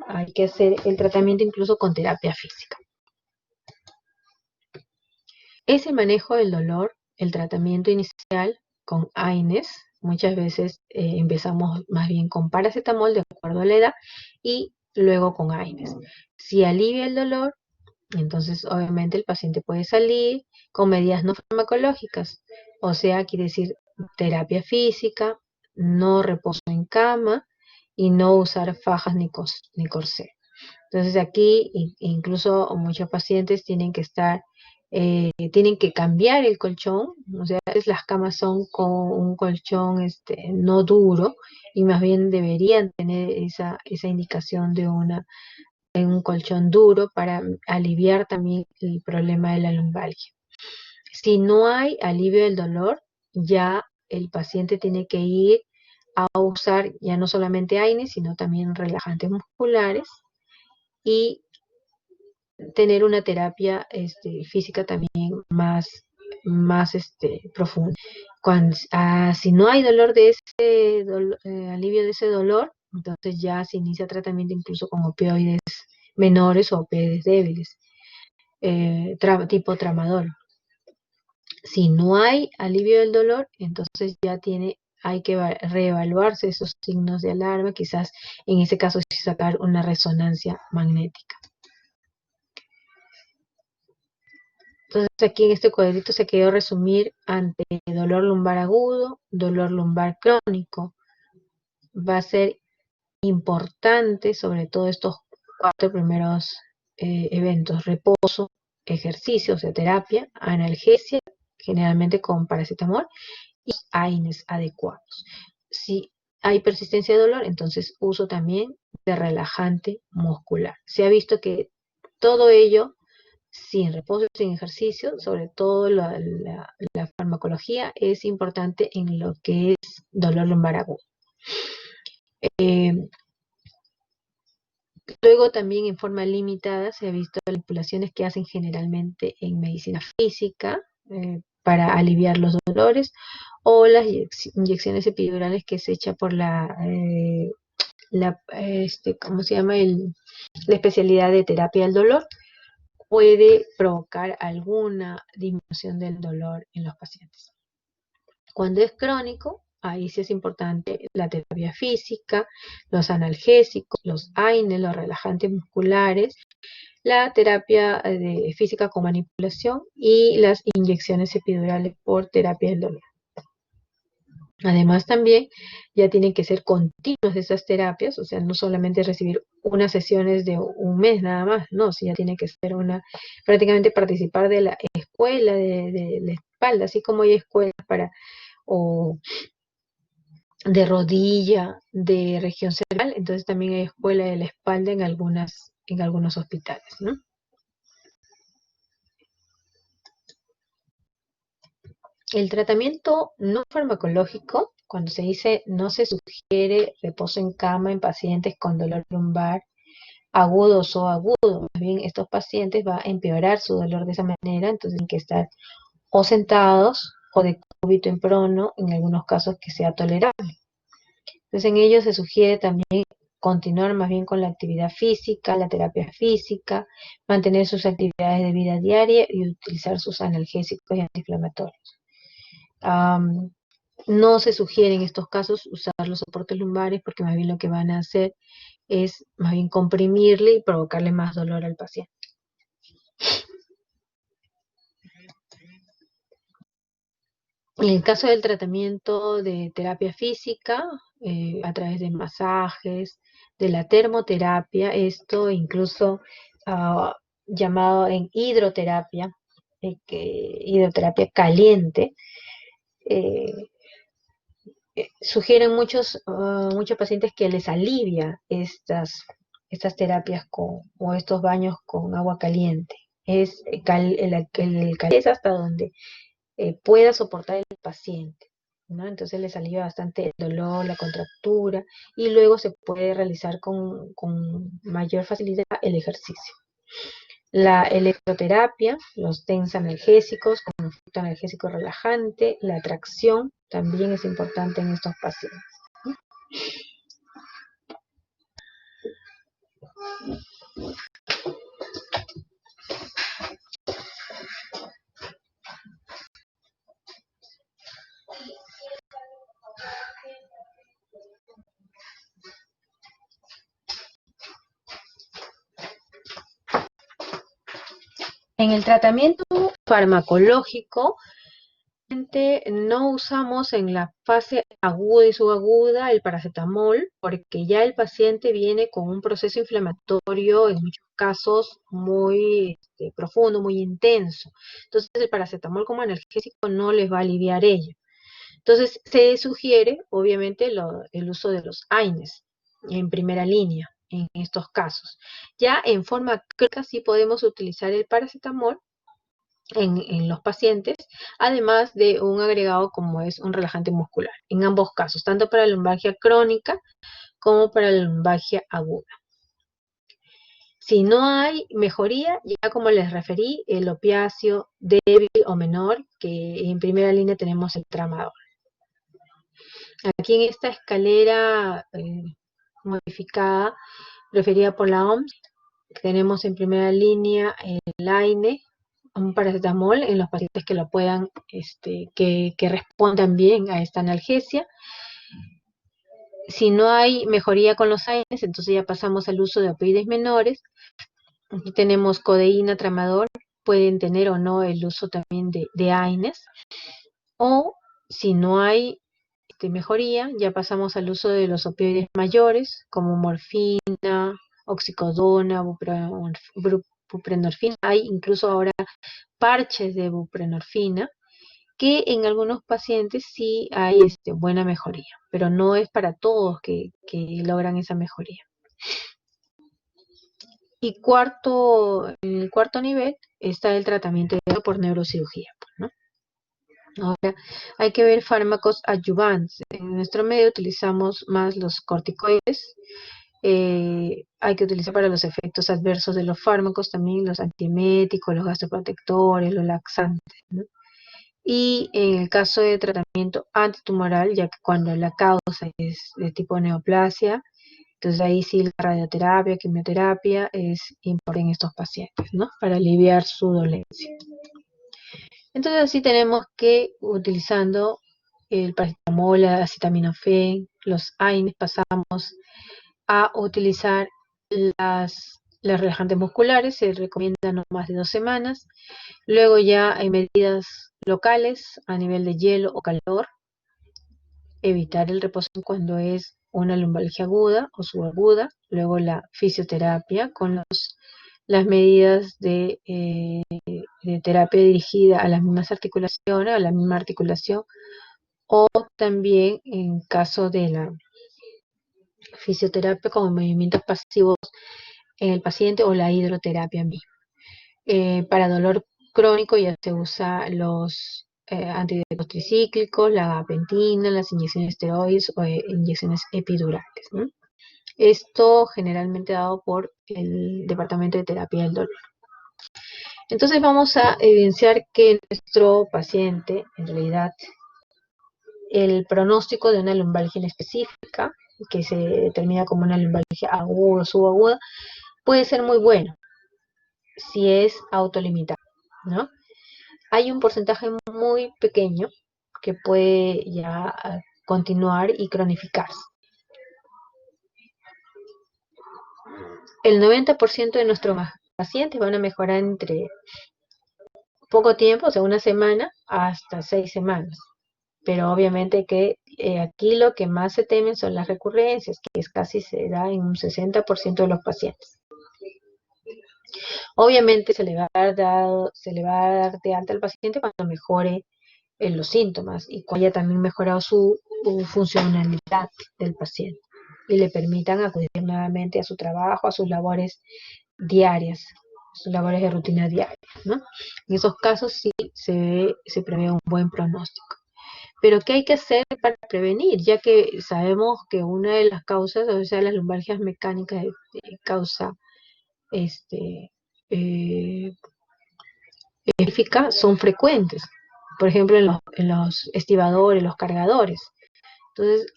hay que hacer el tratamiento incluso con terapia física. Ese manejo del dolor, el tratamiento inicial con AINES, muchas veces empezamos más bien con paracetamol de acuerdo a la edad y luego con AINES. Si alivia el dolor, entonces obviamente el paciente puede salir con medidas no farmacológicas, o sea, quiere decir terapia física, no reposo en cama y no usar fajas ni corsé. Entonces aquí incluso muchos pacientes tienen que tienen que cambiar el colchón, o sea, a veces las camas son con un colchón no duro y más bien deberían tener esa indicación de un colchón duro para aliviar también el problema de la lumbalgia. Si no hay alivio del dolor, ya el paciente tiene que ir a usar ya no solamente AINES, sino también relajantes musculares y tener una terapia física también más profunda. Si no hay dolor de alivio de ese dolor, entonces ya se inicia tratamiento incluso con opioides menores o opioides débiles, tipo tramadol. Si no hay alivio del dolor, entonces ya hay que reevaluarse esos signos de alarma, quizás en ese caso sacar una resonancia magnética. Entonces aquí en este cuadrito se quedó resumir ante dolor lumbar agudo, dolor lumbar crónico. Va a ser importante sobre todo estos 4 primeros eventos: reposo, ejercicio, o sea, terapia, analgesia, generalmente con paracetamol, y AINES adecuados. Si hay persistencia de dolor, entonces uso también de relajante muscular. Se ha visto que todo ello, sin reposo, sin ejercicio, sobre todo la farmacología, es importante en lo que es dolor lumbar agudo. Luego también en forma limitada se ha visto manipulaciones que hacen generalmente en medicina física para aliviar los dolores, o las inyecciones epidurales que se echa por ¿cómo se llama? La especialidad de terapia del dolor, puede provocar alguna disminución del dolor en los pacientes. Cuando es crónico, ahí sí es importante la terapia física, los analgésicos, los AINES, los relajantes musculares, la terapia física con manipulación y las inyecciones epidurales por terapia del dolor. Además también ya tienen que ser continuas esas terapias, o sea, no solamente recibir unas sesiones de un mes nada más, no, sí ya tiene que ser prácticamente participar de la escuela de la espalda, así como hay escuelas o de rodilla, de región cerebral, entonces también hay escuela de la espalda en algunos hospitales, ¿no? El tratamiento no farmacológico, cuando se dice no se sugiere reposo en cama en pacientes con dolor lumbar agudos o agudo, más bien estos pacientes va a empeorar su dolor de esa manera, entonces tienen que estar o sentados o de cúbito en prono, en algunos casos que sea tolerable. Entonces en ellos se sugiere también continuar más bien con la actividad física, la terapia física, mantener sus actividades de vida diaria y utilizar sus analgésicos y antiinflamatorios. No se sugiere en estos casos usar los soportes lumbares porque más bien lo que van a hacer es más bien comprimirle y provocarle más dolor al paciente. En el caso del tratamiento de terapia física, a través de masajes, de la termoterapia, esto incluso llamado en hidroterapia, hidroterapia caliente, eh, sugieren muchos pacientes que les alivia estas terapias o estos baños con agua caliente. El caliente es hasta donde pueda soportar el paciente, ¿no? Entonces les alivia bastante el dolor, la contractura y luego se puede realizar con mayor facilidad el ejercicio. La electroterapia, los TENS analgésicos con efecto analgésico relajante, la tracción también es importante en estos pacientes. En el tratamiento farmacológico, no usamos en la fase aguda y subaguda el paracetamol porque ya el paciente viene con un proceso inflamatorio en muchos casos muy profundo, muy intenso. Entonces el paracetamol como analgésico no les va a aliviar ello. Entonces se sugiere obviamente el uso de los AINES en primera línea en estos casos. Ya en forma crónica sí podemos utilizar el paracetamol en los pacientes, además de un agregado como es un relajante muscular, en ambos casos, tanto para la lumbalgia crónica como para la lumbalgia aguda. Si no hay mejoría, ya como les referí, el opiáceo débil o menor, que en primera línea tenemos el tramadol. Aquí en esta escalera modificada, referida por la OMS, tenemos en primera línea el AINE, un paracetamol en los pacientes que lo puedan, que respondan bien a esta analgesia. Si no hay mejoría con los AINES, entonces ya pasamos al uso de opioides menores. Aquí tenemos codeína, tramadol, pueden tener o no el uso también de AINES. O si no hay mejoría, ya pasamos al uso de los opioides mayores, como morfina, oxicodona, buprenorfina. Hay incluso ahora parches de buprenorfina, que en algunos pacientes sí hay buena mejoría, pero no es para todos que logran esa mejoría. Y en el cuarto nivel está el tratamiento por neurocirugía, ¿no? Ahora, hay que ver fármacos adyuvantes. En nuestro medio utilizamos más los corticoides. Hay que utilizar para los efectos adversos de los fármacos también los antieméticos, los gastroprotectores, los laxantes, ¿no? Y en el caso de tratamiento antitumoral, ya que cuando la causa es de tipo neoplasia, entonces ahí sí la radioterapia, quimioterapia es importante en estos pacientes, ¿no? Para aliviar su dolencia. Entonces así tenemos que, utilizando el paracetamol, la acetaminofén, los AINES, pasamos a utilizar las relajantes musculares, se recomienda no más de 2 semanas. Luego ya hay medidas locales a nivel de hielo o calor, evitar el reposo cuando es una lumbalgia aguda o subaguda, luego la fisioterapia con las medidas de terapia dirigida a las mismas articulaciones, a la misma articulación, o también en caso de la fisioterapia con movimientos pasivos en el paciente o la hidroterapia misma. Para dolor crónico ya se usa los antidepresivos tricíclicos, la gabapentina, las inyecciones de esteroides o inyecciones epidurales, ¿no? Esto generalmente dado por el Departamento de Terapia del Dolor. Entonces vamos a evidenciar que nuestro paciente, en realidad, el pronóstico de una lumbalgia en específica, que se determina como una lumbalgia aguda o subaguda, puede ser muy bueno si es autolimitado, ¿no? Hay un porcentaje muy pequeño que puede ya continuar y cronificarse. El 90% de nuestros pacientes van a mejorar entre poco tiempo, o sea, 1 semana, hasta 6 semanas. Pero obviamente que aquí lo que más se temen son las recurrencias, que es casi se da en un 60% de los pacientes. Obviamente se le va a dar de alta al paciente cuando mejore los síntomas y cuando haya también mejorado su funcionalidad del paciente y le permitan acudir nuevamente a su trabajo, a sus labores diarias, sus labores de rutina diaria, ¿no? En esos casos sí se prevé un buen pronóstico. Pero ¿qué hay que hacer para prevenir? Ya que sabemos que una de las causas, o sea, las lumbalgias mecánicas causa eh, específica son frecuentes. Por ejemplo, en los estibadores, los cargadores. Entonces,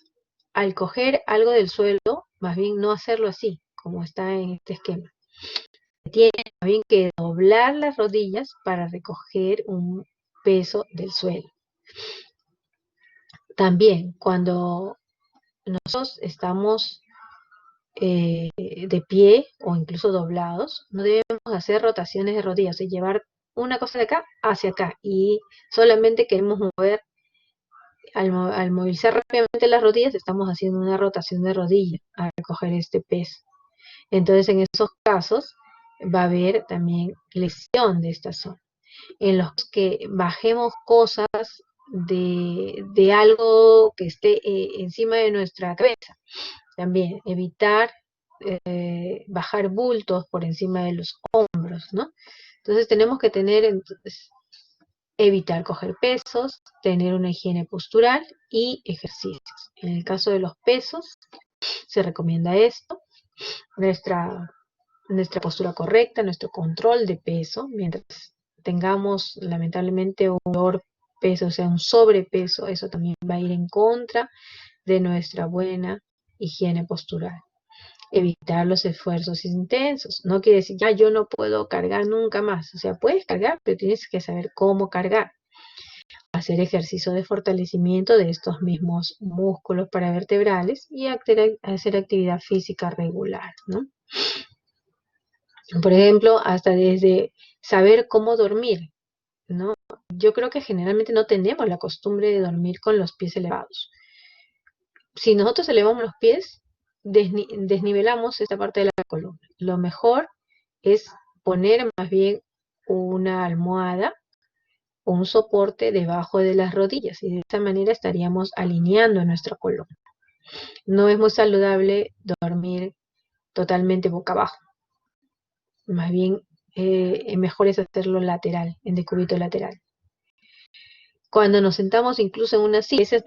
al coger algo del suelo, más bien no hacerlo así, como está en este esquema. Tiene más bien que doblar las rodillas para recoger un peso del suelo. También, cuando nosotros estamos de pie o incluso doblados, no debemos hacer rotaciones de rodillas, es llevar una cosa de acá hacia acá y solamente queremos mover, al movilizar rápidamente las rodillas, estamos haciendo una rotación de rodilla al recoger este peso. Entonces, en esos casos va a haber también lesión de esta zona. En los que bajemos cosas de algo que esté encima de nuestra cabeza. También evitar bajar bultos por encima de los hombros, ¿no? Entonces tenemos que evitar coger pesos, tener una higiene postural y ejercicios. En el caso de los pesos, se recomienda esto, nuestra postura correcta, nuestro control de peso, mientras tengamos lamentablemente un peso, o sea, un sobrepeso, eso también va a ir en contra de nuestra buena higiene postural. Evitar los esfuerzos intensos. No quiere decir, ya yo no puedo cargar nunca más. O sea, puedes cargar, pero tienes que saber cómo cargar. Hacer ejercicio de fortalecimiento de estos mismos músculos paravertebrales y hacer actividad física regular, ¿no? Por ejemplo, hasta desde saber cómo dormir, ¿no? Yo creo que generalmente no tenemos la costumbre de dormir con los pies elevados. Si nosotros elevamos los pies, desnivelamos esta parte de la columna. Lo mejor es poner más bien una almohada o un soporte debajo de las rodillas y de esta manera estaríamos alineando nuestra columna. No es muy saludable dormir totalmente boca abajo. Más bien mejor es hacerlo lateral, en decúbito lateral. Cuando nos sentamos incluso en una silla, esa es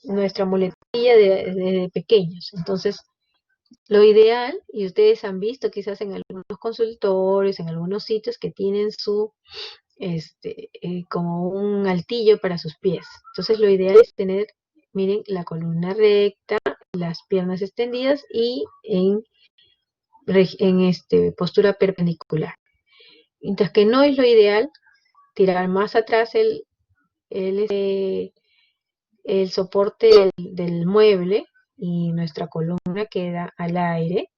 nuestra muletilla de pequeños. Entonces, lo ideal, y ustedes han visto quizás en algunos consultorios, en algunos sitios que tienen su como un altillo para sus pies. Entonces lo ideal es tener, miren, la columna recta, las piernas extendidas y en postura perpendicular. Mientras que no es lo ideal tirar más atrás el, el soporte del mueble y nuestra columna queda al aire,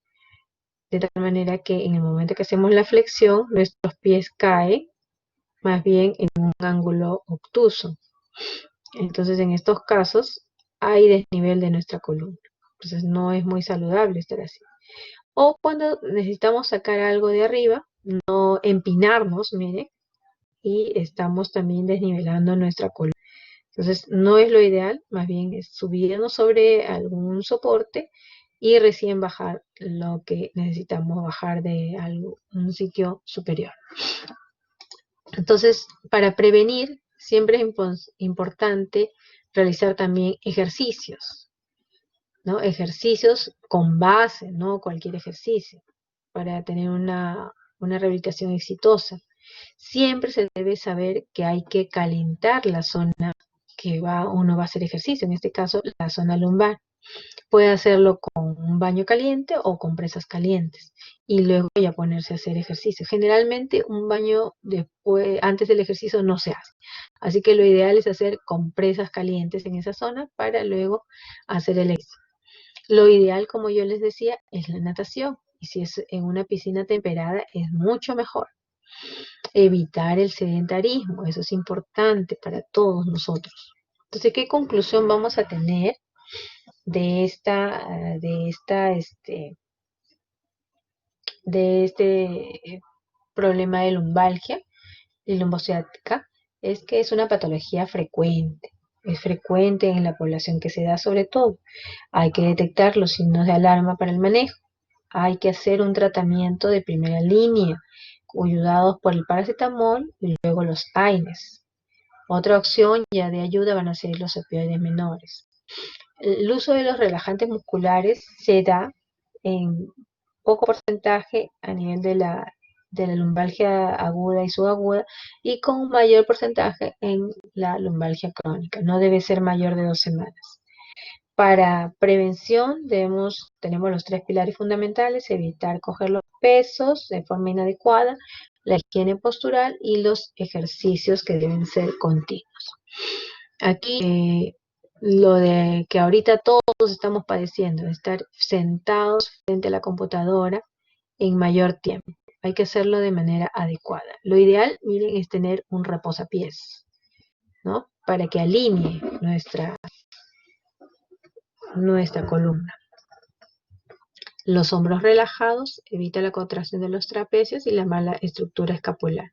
de tal manera que en el momento que hacemos la flexión, nuestros pies caen más bien en un ángulo obtuso. Entonces, en estos casos, hay desnivel de nuestra columna. Entonces, no es muy saludable estar así. O cuando necesitamos sacar algo de arriba, no empinarnos, mire, y estamos también desnivelando nuestra columna. Entonces, no es lo ideal, más bien es subirnos sobre algún soporte y recién bajar lo que necesitamos bajar de un sitio superior. Entonces, para prevenir, siempre es importante realizar también ejercicios, ¿no? Ejercicios con base, no cualquier ejercicio, para tener una rehabilitación exitosa. Siempre se debe saber que hay que calentar la zona que uno va a hacer ejercicio, en este caso la zona lumbar. Puede hacerlo con un baño caliente o con presas calientes y luego ya ponerse a hacer ejercicio. Generalmente un baño antes del ejercicio no se hace, así que lo ideal es hacer compresas calientes en esa zona para luego hacer el ejercicio. Lo ideal, como yo les decía, es la natación, y si es en una piscina temperada es mucho mejor. Evitar el sedentarismo, eso es importante para todos nosotros. Entonces, ¿qué conclusión vamos a tener de este problema de lumbalgia y lumbociática? Es que es una patología frecuente. Es frecuente en la población que se da sobre todo. Hay que detectar los signos de alarma para el manejo. Hay que hacer un tratamiento de primera línea, ayudados por el paracetamol y luego los AINES. Otra opción ya de ayuda van a ser los opioides menores. El uso de los relajantes musculares se da en poco porcentaje a nivel de la lumbalgia aguda y subaguda, y con un mayor porcentaje en la lumbalgia crónica. No debe ser mayor de 2 semanas. Para prevención tenemos los 3 pilares fundamentales: evitar coger los pesos de forma inadecuada, la higiene postural y los ejercicios que deben ser continuos. Aquí lo de que ahorita todos estamos padeciendo, de estar sentados frente a la computadora en mayor tiempo. Hay que hacerlo de manera adecuada. Lo ideal, miren, es tener un reposapiés, ¿no? Para que alinee nuestra columna. Los hombros relajados evita la contracción de los trapecios y la mala estructura escapular.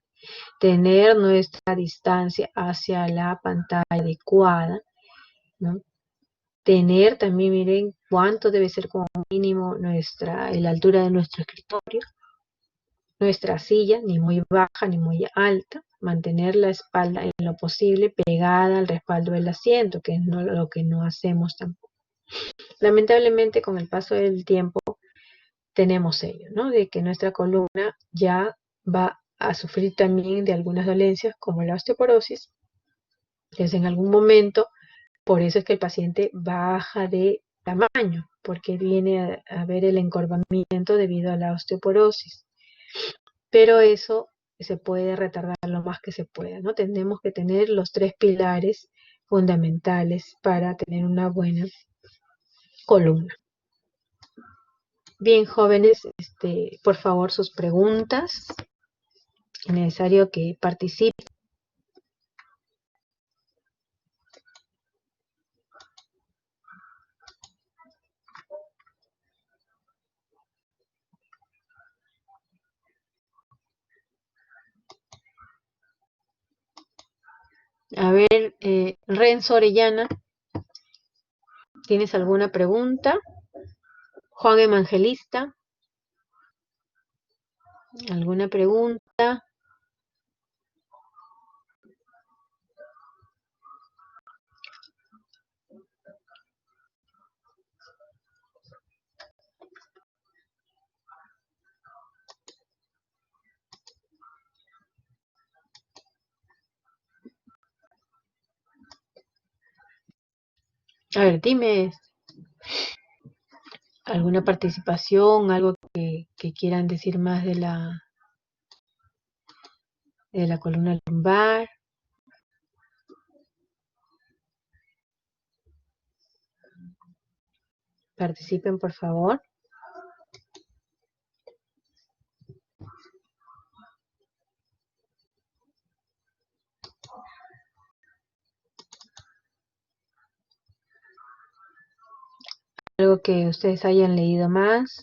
Tener nuestra distancia hacia la pantalla adecuada, ¿no? Tener también, miren, cuánto debe ser como mínimo la altura de nuestro escritorio, nuestra silla, ni muy baja ni muy alta. Mantener la espalda en lo posible pegada al respaldo del asiento, que es lo que no hacemos tampoco. Lamentablemente, con el paso del tiempo, tenemos ello, ¿no? De que nuestra columna ya va a sufrir también de algunas dolencias como la osteoporosis, que es en algún momento. Por eso es que el paciente baja de tamaño, porque viene a haber el encorvamiento debido a la osteoporosis. Pero eso se puede retardar lo más que se pueda, ¿no? Tenemos que tener los 3 pilares fundamentales para tener una buena columna. Bien, jóvenes, por favor, sus preguntas. Es necesario que participen. A ver, Renzo Orellana, ¿tienes alguna pregunta? Juan Evangelista, ¿alguna pregunta? A ver, dime alguna participación, algo que quieran decir más de la columna lumbar. Participen, por favor. Algo que ustedes hayan leído más.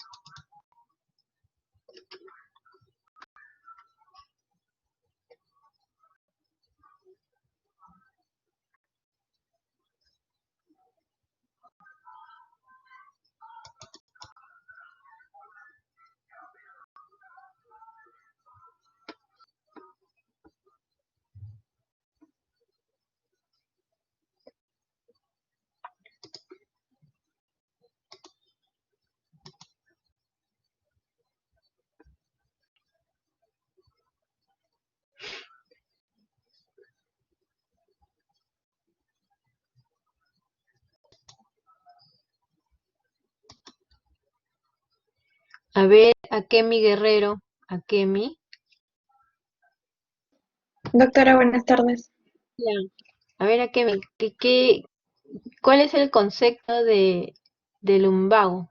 A ver, Akemi Guerrero. Akemi. Doctora, buenas tardes. Ya. A ver, Akemi, ¿cuál es el concepto de lumbago?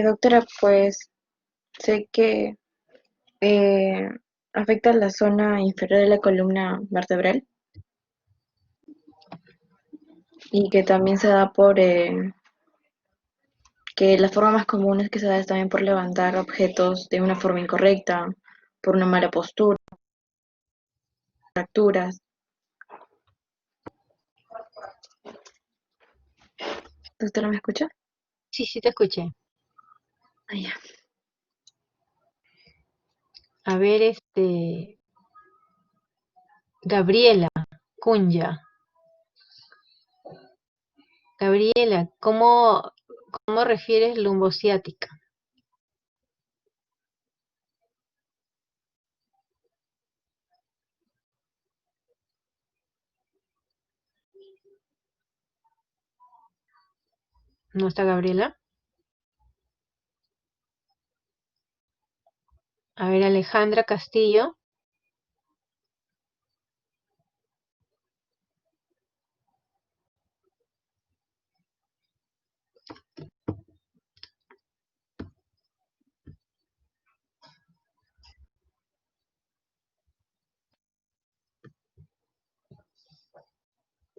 Doctora, pues sé que eh, afecta la zona inferior de la columna vertebral y que también se da por que la forma más común es que se da es también por levantar objetos de una forma incorrecta, por una mala postura, fracturas. Doctora, ¿me escucha? Sí, sí te escuché. Ah, ya. A ver, Gabriela Cunha. Gabriela, ¿cómo refieres lumbociática? ¿No está Gabriela? A ver, Alejandra Castillo.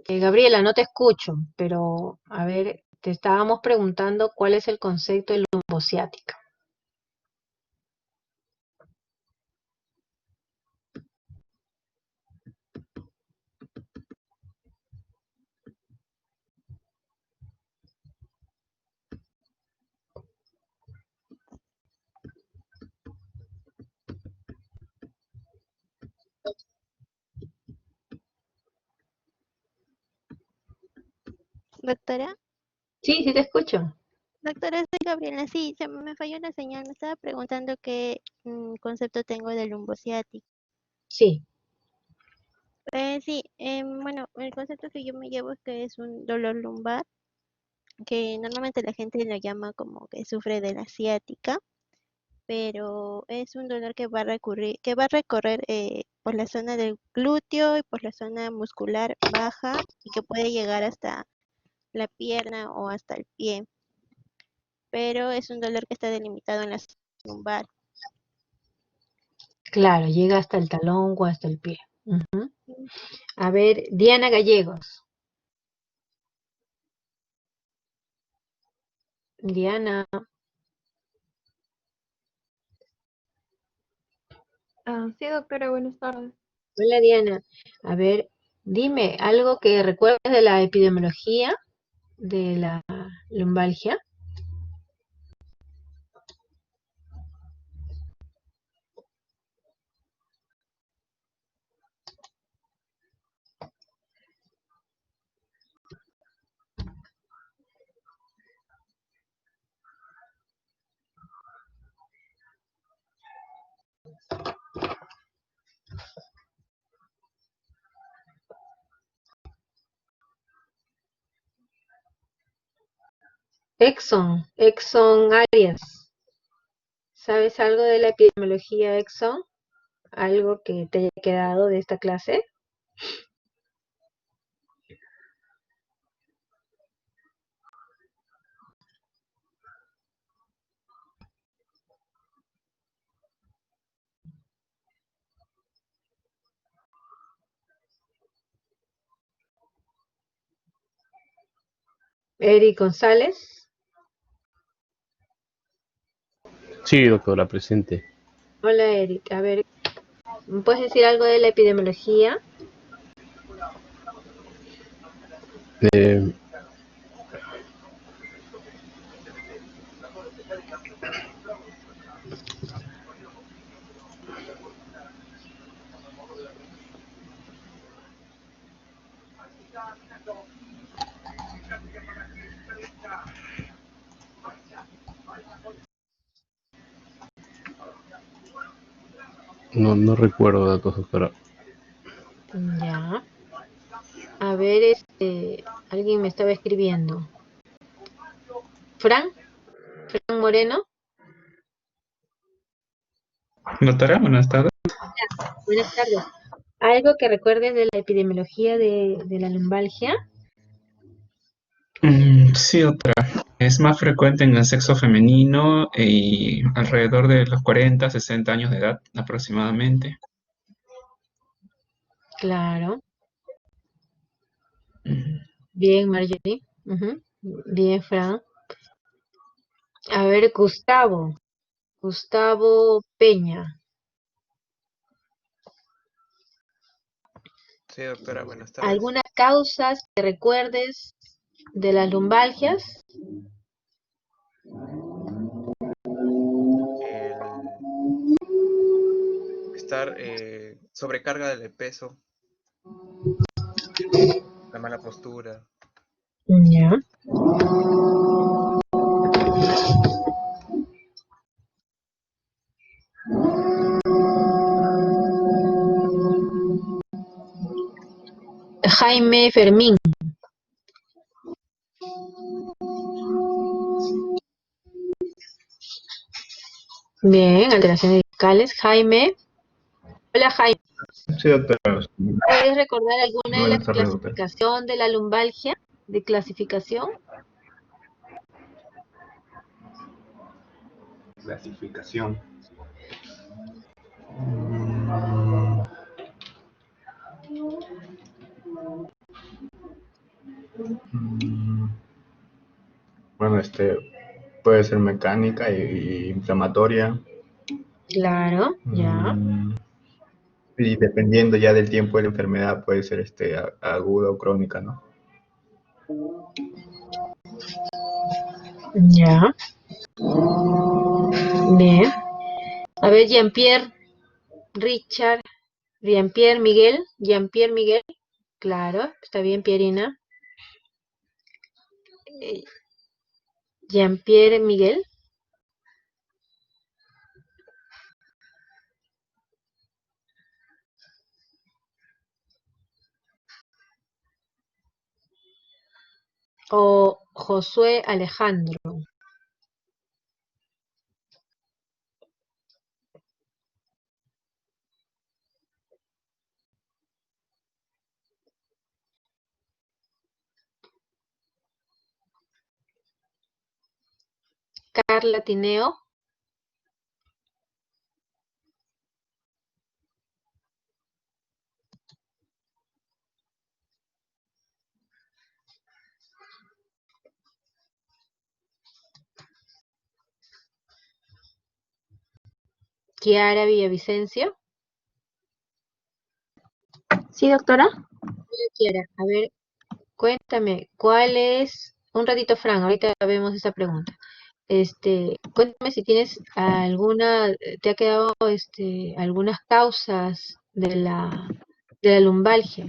Gabriela, no te escucho, pero a ver, te estábamos preguntando cuál es el concepto de lumbociática. Doctora, Sí, sí te escucho. doctora, soy Gabriela. Sí, se me falló la señal. Me estaba preguntando qué concepto tengo de lumbociático. Sí, Sí, bueno, el concepto que yo me llevo es que es un dolor lumbar, que normalmente la gente lo llama como que sufre de la ciática, pero es un dolor que va a que va a recorrer por la zona del glúteo y por la zona muscular baja y que puede llegar hasta la pierna o hasta el pie, pero es un dolor que está delimitado en la zona lumbar. claro, llega hasta el talón o hasta el pie. Ujú. A ver, Diana Gallegos. Diana, Sí, doctora, buenas tardes. hola Diana. A ver, dime algo que recuerdes de la epidemiología de la lumbalgia. Exxon Arias. ¿Sabes algo de la epidemiología Exxon? ¿Algo que te haya quedado de esta clase? Eric González. Sí, doctora, presente. Hola Eric, a ver, ¿me puedes decir algo de la epidemiología? Eh, no recuerdo datos, doctora. Ya. A ver, alguien me estaba escribiendo. Fran Moreno. Doctora, buenas tardes. Buenas tardes. ¿Algo que recuerdes de la epidemiología de la lumbalgia? Sí, doctora. Es más frecuente en el sexo femenino y alrededor de los 40, 60 años de edad aproximadamente. Claro. Ujú. Bien, Marjorie. Ujú. Bien, Fran. A ver, Gustavo Peña. Sí, doctora, buenas tardes. ¿Algunas causas que recuerdes de las lumbalgias? El estar sobrecarga del peso, la mala postura. Ya. Jaime Fermín. Bien, alteraciones discales. Jaime. Hola, Jaime. Sí, doctora. ¿Puedes recordar alguna de las Buenas tardes, doctora. clasificación de la lumbalgia? ¿De clasificación? Clasificación. Mm, Bueno, puede ser mecánica y inflamatoria. Claro, ya. Mm, Y dependiendo ya del tiempo de la enfermedad, puede ser aguda o crónica, ¿no? Ya. Bien. A ver, Richard, Jean-Pierre Miguel. Claro, está bien, Pierina. Eh, Jean-Pierre Miguel. O Josué Alejandro. Carla Tineo. Kiara Villavicencio. Sí, doctora. Kiara, a ver, cuéntame, ¿cuál es? Un ratito, Fran, ahorita vemos esa pregunta. Cuéntame si tienes te ha quedado algunas causas de la lumbalgia.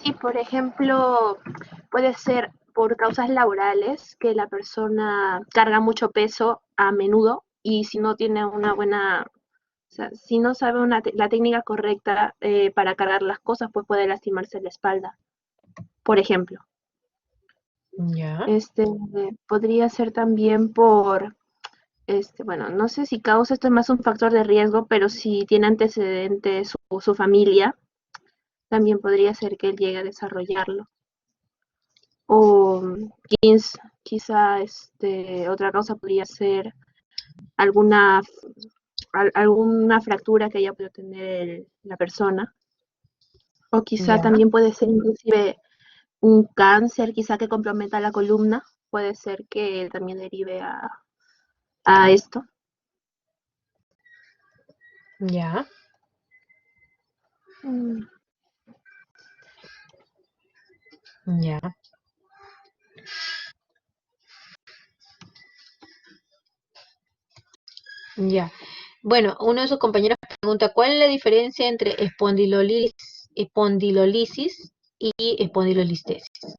Sí, por ejemplo, puede ser por causas laborales que la persona carga mucho peso a menudo y si no tiene una buena, o sea, si no sabe la técnica correcta para cargar las cosas, pues puede lastimarse la espalda, por ejemplo. Ya. Podría ser también por, bueno, no sé si causa, esto es más un factor de riesgo, pero si tiene antecedentes su familia, también podría ser que él llegue a desarrollarlo. O quizá otra causa podría ser alguna, alguna fractura que haya podido tener la persona. O quizá Ya. también puede ser inclusive un cáncer, quizá que comprometa la columna. Puede ser que también derive a esto. Ya. Mm, Ya. Ya. Bueno, uno de sus compañeros pregunta, ¿cuál es la diferencia entre espondilolisis y espondilolistesis?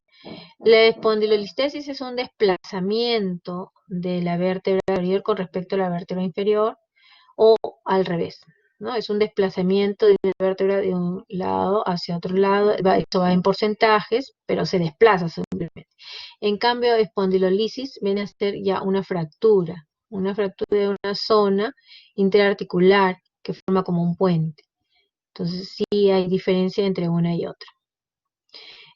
La espondilolistesis es un desplazamiento de la vértebra superior con respecto a la vértebra inferior o al revés, ¿no? Es un desplazamiento de una vértebra de un lado hacia otro lado, esto va en porcentajes, pero se desplaza simplemente. En cambio, espondilolisis viene a ser ya una fractura de una zona interarticular que forma como un puente. Entonces sí hay diferencia entre una y otra.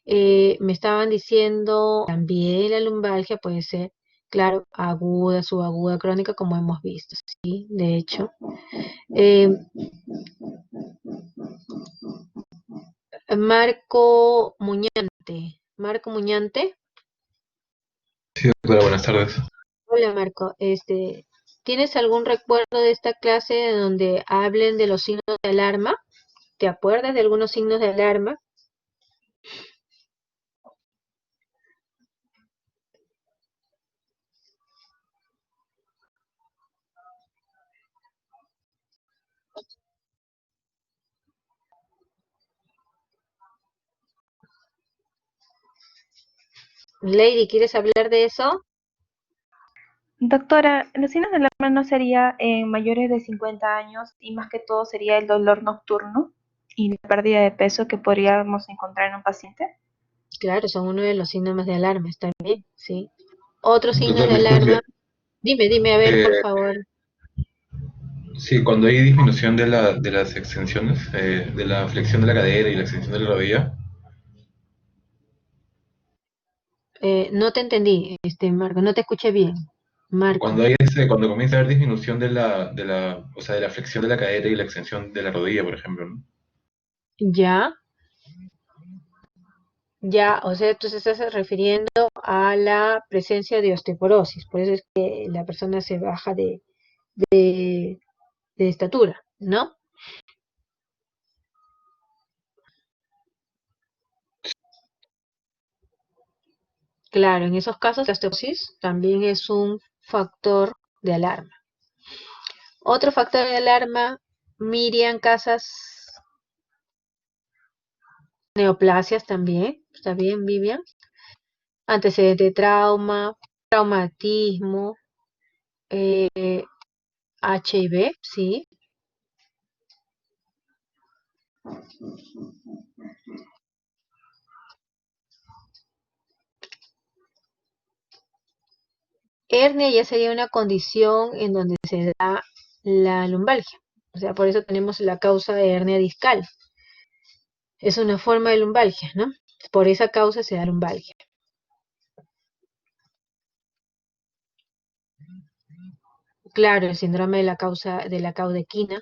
Me estaban diciendo también la lumbalgia puede ser, claro, aguda, subaguda, crónica, como hemos visto, sí, de hecho. Eh, Marco Muñante, Sí, doctora, buenas tardes. hola Marco, ¿tienes algún recuerdo de esta clase en donde hablen de los signos de alarma? ¿Te acuerdas de algunos signos de alarma? Lady, ¿quieres hablar de eso? Doctora, los signos de alarma no sería en mayores de 50 años y más que todo sería el dolor nocturno y la pérdida de peso que podríamos encontrar en un paciente. Claro, son uno de los síntomas de alarma, está bien, sí. Otros signos Doctor, de alarma, disculpe. dime, a ver, Eh, por favor. sí, cuando hay disminución de las extensiones, de la flexión de la cadera y la extensión de la rodilla, No te entendí, Marco, no te escuché bien. Marco, cuando comienza a haber disminución o sea, de la flexión de la cadera y la extensión de la rodilla, por ejemplo, ¿no? ya, ya, o sea, tú te estás refiriendo a la presencia de osteoporosis, por eso es que la persona se baja de, de estatura, ¿no? Claro, en esos casos la osteoporosis también es un factor de alarma. Otro factor de alarma, Miriam Casas, neoplasias también, ¿está bien, Vivian? Antecedente de trauma, traumatismo, HIV, sí. Hernia ya sería una condición en donde se da la lumbalgia. O sea, por eso tenemos la causa de hernia discal. Es una forma de lumbalgia, ¿no? Por esa causa se da lumbalgia. Claro, el síndrome de la caudequina,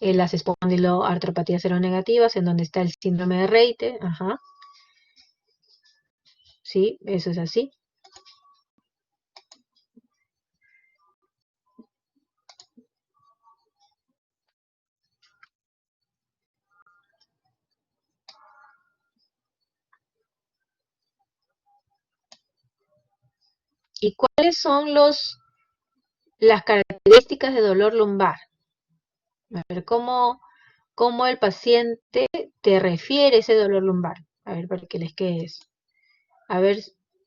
las espondiloartropatías seronegativas, en donde está el síndrome de Reite, ajá, sí, eso es así. ¿Y cuáles son las características de dolor lumbar? A ver, ¿cómo el paciente te refiere ese dolor lumbar? A ver, para que les quede eso. A ver,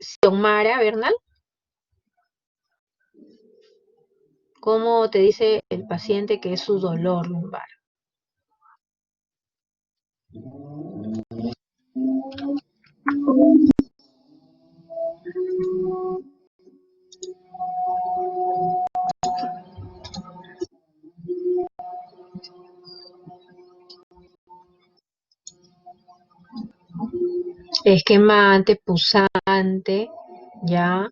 Xiomara Bernal, ¿cómo te dice el paciente que es su dolor lumbar? Es quemante, punzante, ya.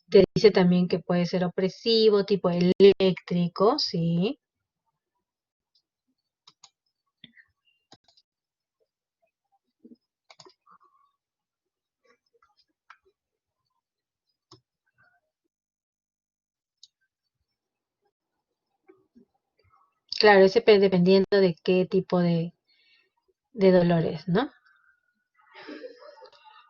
Te dice también que puede ser opresivo, tipo eléctrico, sí. Claro, ese dependiendo de qué tipo de dolores, ¿no?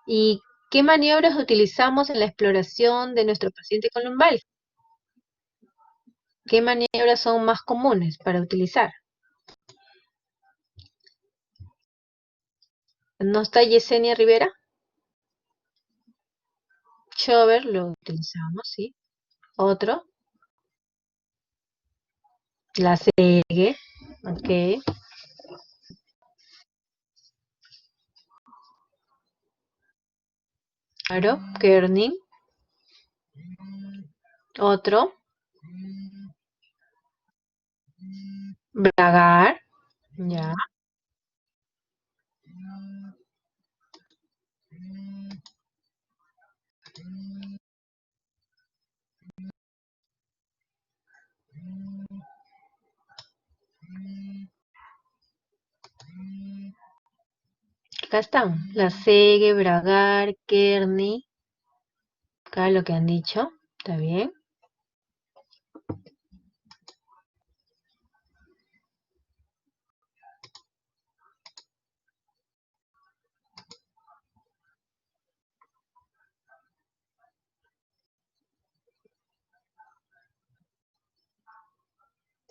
¿Y qué maniobras utilizamos en la exploración de nuestro paciente con lumbalgia? ¿Qué maniobras son más comunes para utilizar? ¿No está Yesenia Rivera? Chover lo utilizamos, sí. Otro, la segue, ok. Claro, Kerning. Otro, Bragar, ya. Acá están, la segue, Bragar, Kearney, acá lo que han dicho, ¿está bien?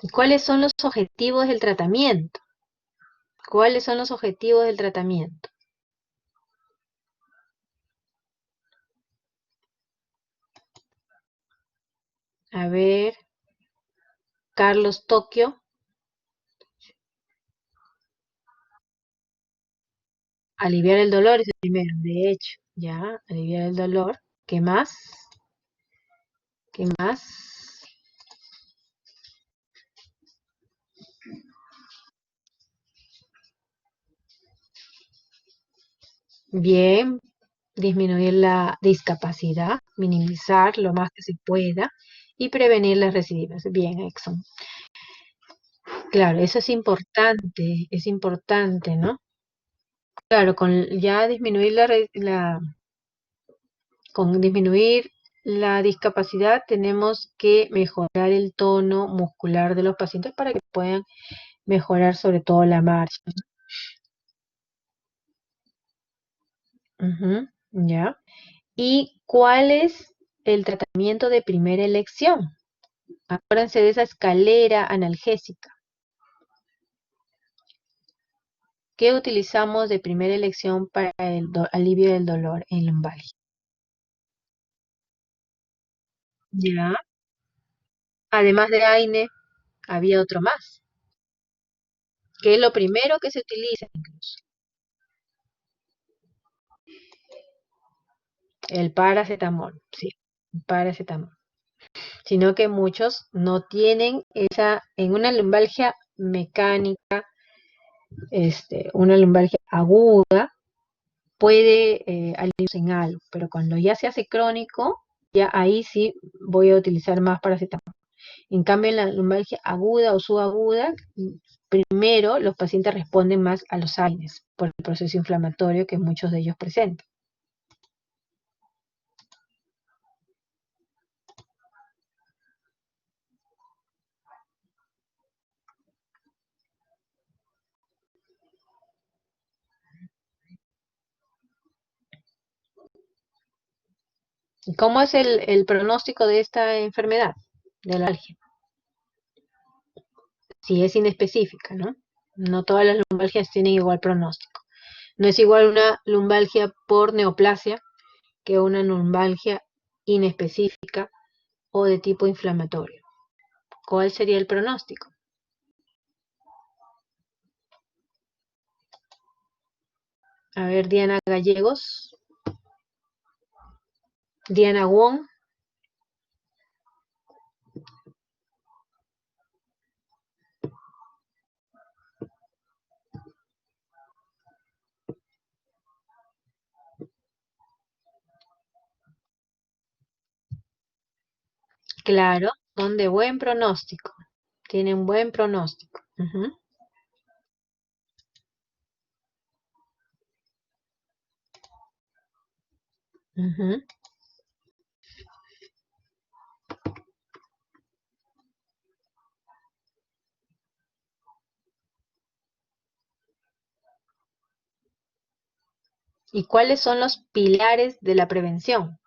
¿Y cuáles son los objetivos del tratamiento? ¿Cuáles son los objetivos del tratamiento? A ver, Carlos Tokio, aliviar el dolor es el primero, de hecho, ya, aliviar el dolor. ¿Qué más? ¿Qué más? Bien, disminuir la discapacidad, minimizar lo más que se pueda y prevenir las recidivas. Bien, Exxon. Claro, eso es importante, ¿no? Claro, con ya disminuir con disminuir la discapacidad tenemos que mejorar el tono muscular de los pacientes para que puedan mejorar sobre todo la marcha. Ujú, ya. ¿Y cuál es el tratamiento de primera elección? Acuérdense de esa escalera analgésica. ¿Qué utilizamos de primera elección para el alivio del dolor en lumbalgia? Ya. Además de AINE, había otro más, que es lo primero que se utiliza incluso, el paracetamol, sí, el paracetamol. Sino que muchos no tienen en una lumbalgia mecánica, una lumbalgia aguda, puede aliviarse en algo, pero cuando ya se hace crónico, ya ahí sí voy a utilizar más paracetamol. En cambio, en la lumbalgia aguda o subaguda, primero los pacientes responden más a los AINES por el proceso inflamatorio que muchos de ellos presentan. ¿Cómo es el pronóstico de esta enfermedad, de la algia? Si es inespecífica, ¿no? No todas las lumbalgias tienen igual pronóstico. No es igual una lumbalgia por neoplasia que una lumbalgia inespecífica o de tipo inflamatorio. ¿Cuál sería el pronóstico? A ver, Diana Gallegos, Diana Wong. Claro, son de buen pronóstico. Tienen buen pronóstico. Ujú, ujú. ¿Y cuáles son los pilares de la prevención?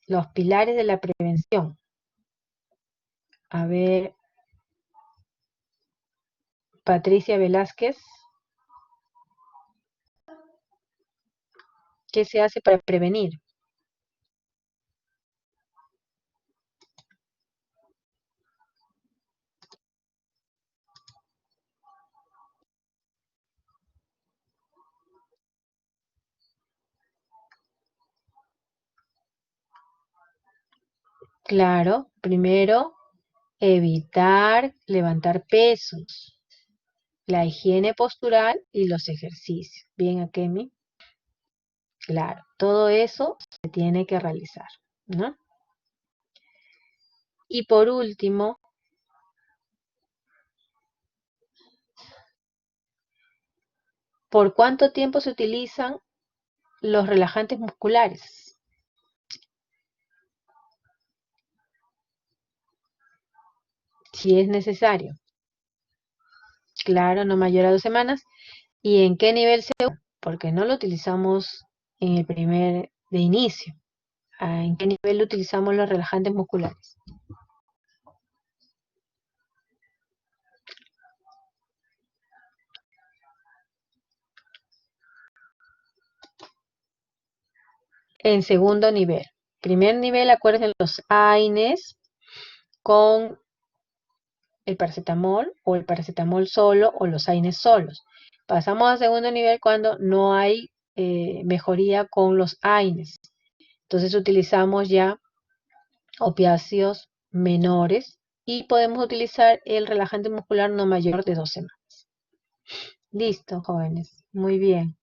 Los pilares de la prevención. A ver, Patricia Velázquez, ¿qué se hace para prevenir? Claro, primero, evitar levantar pesos, la higiene postural y los ejercicios. Bien, Akemi. Claro, todo eso se tiene que realizar, ¿no? Y por último, ¿por cuánto tiempo se utilizan los relajantes musculares? Si es necesario. Claro, no mayor a 2 semanas. ¿Y en qué nivel se usa? Porque no lo utilizamos en el primer de inicio. ¿En qué nivel utilizamos los relajantes musculares? En segundo nivel. Primer nivel, acuérdense los AINES con el paracetamol o el paracetamol solo o los AINES solos. Pasamos a segundo nivel cuando no hay mejoría con los AINES. Entonces utilizamos ya opiáceos menores y podemos utilizar el relajante muscular no mayor de 2 semanas. Listo, jóvenes. Muy bien.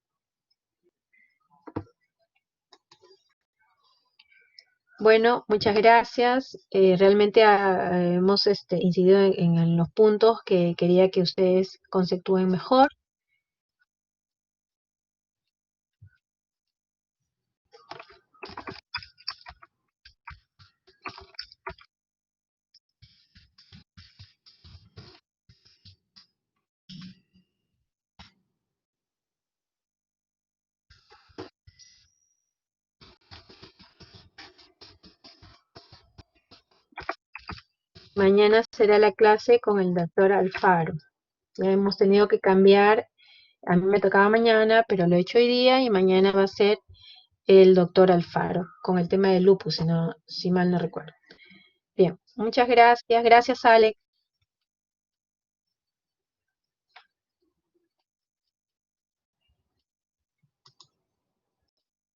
Bueno, muchas gracias. Realmente hemos incidido en los puntos que quería que ustedes conceptúen mejor. Mañana será la clase con el doctor Alfaro. Ya hemos tenido que cambiar. A mí me tocaba mañana, pero lo he hecho hoy día y mañana va a ser el doctor Alfaro con el tema del lupus, si mal no recuerdo. Bien, muchas gracias. Gracias, Alex.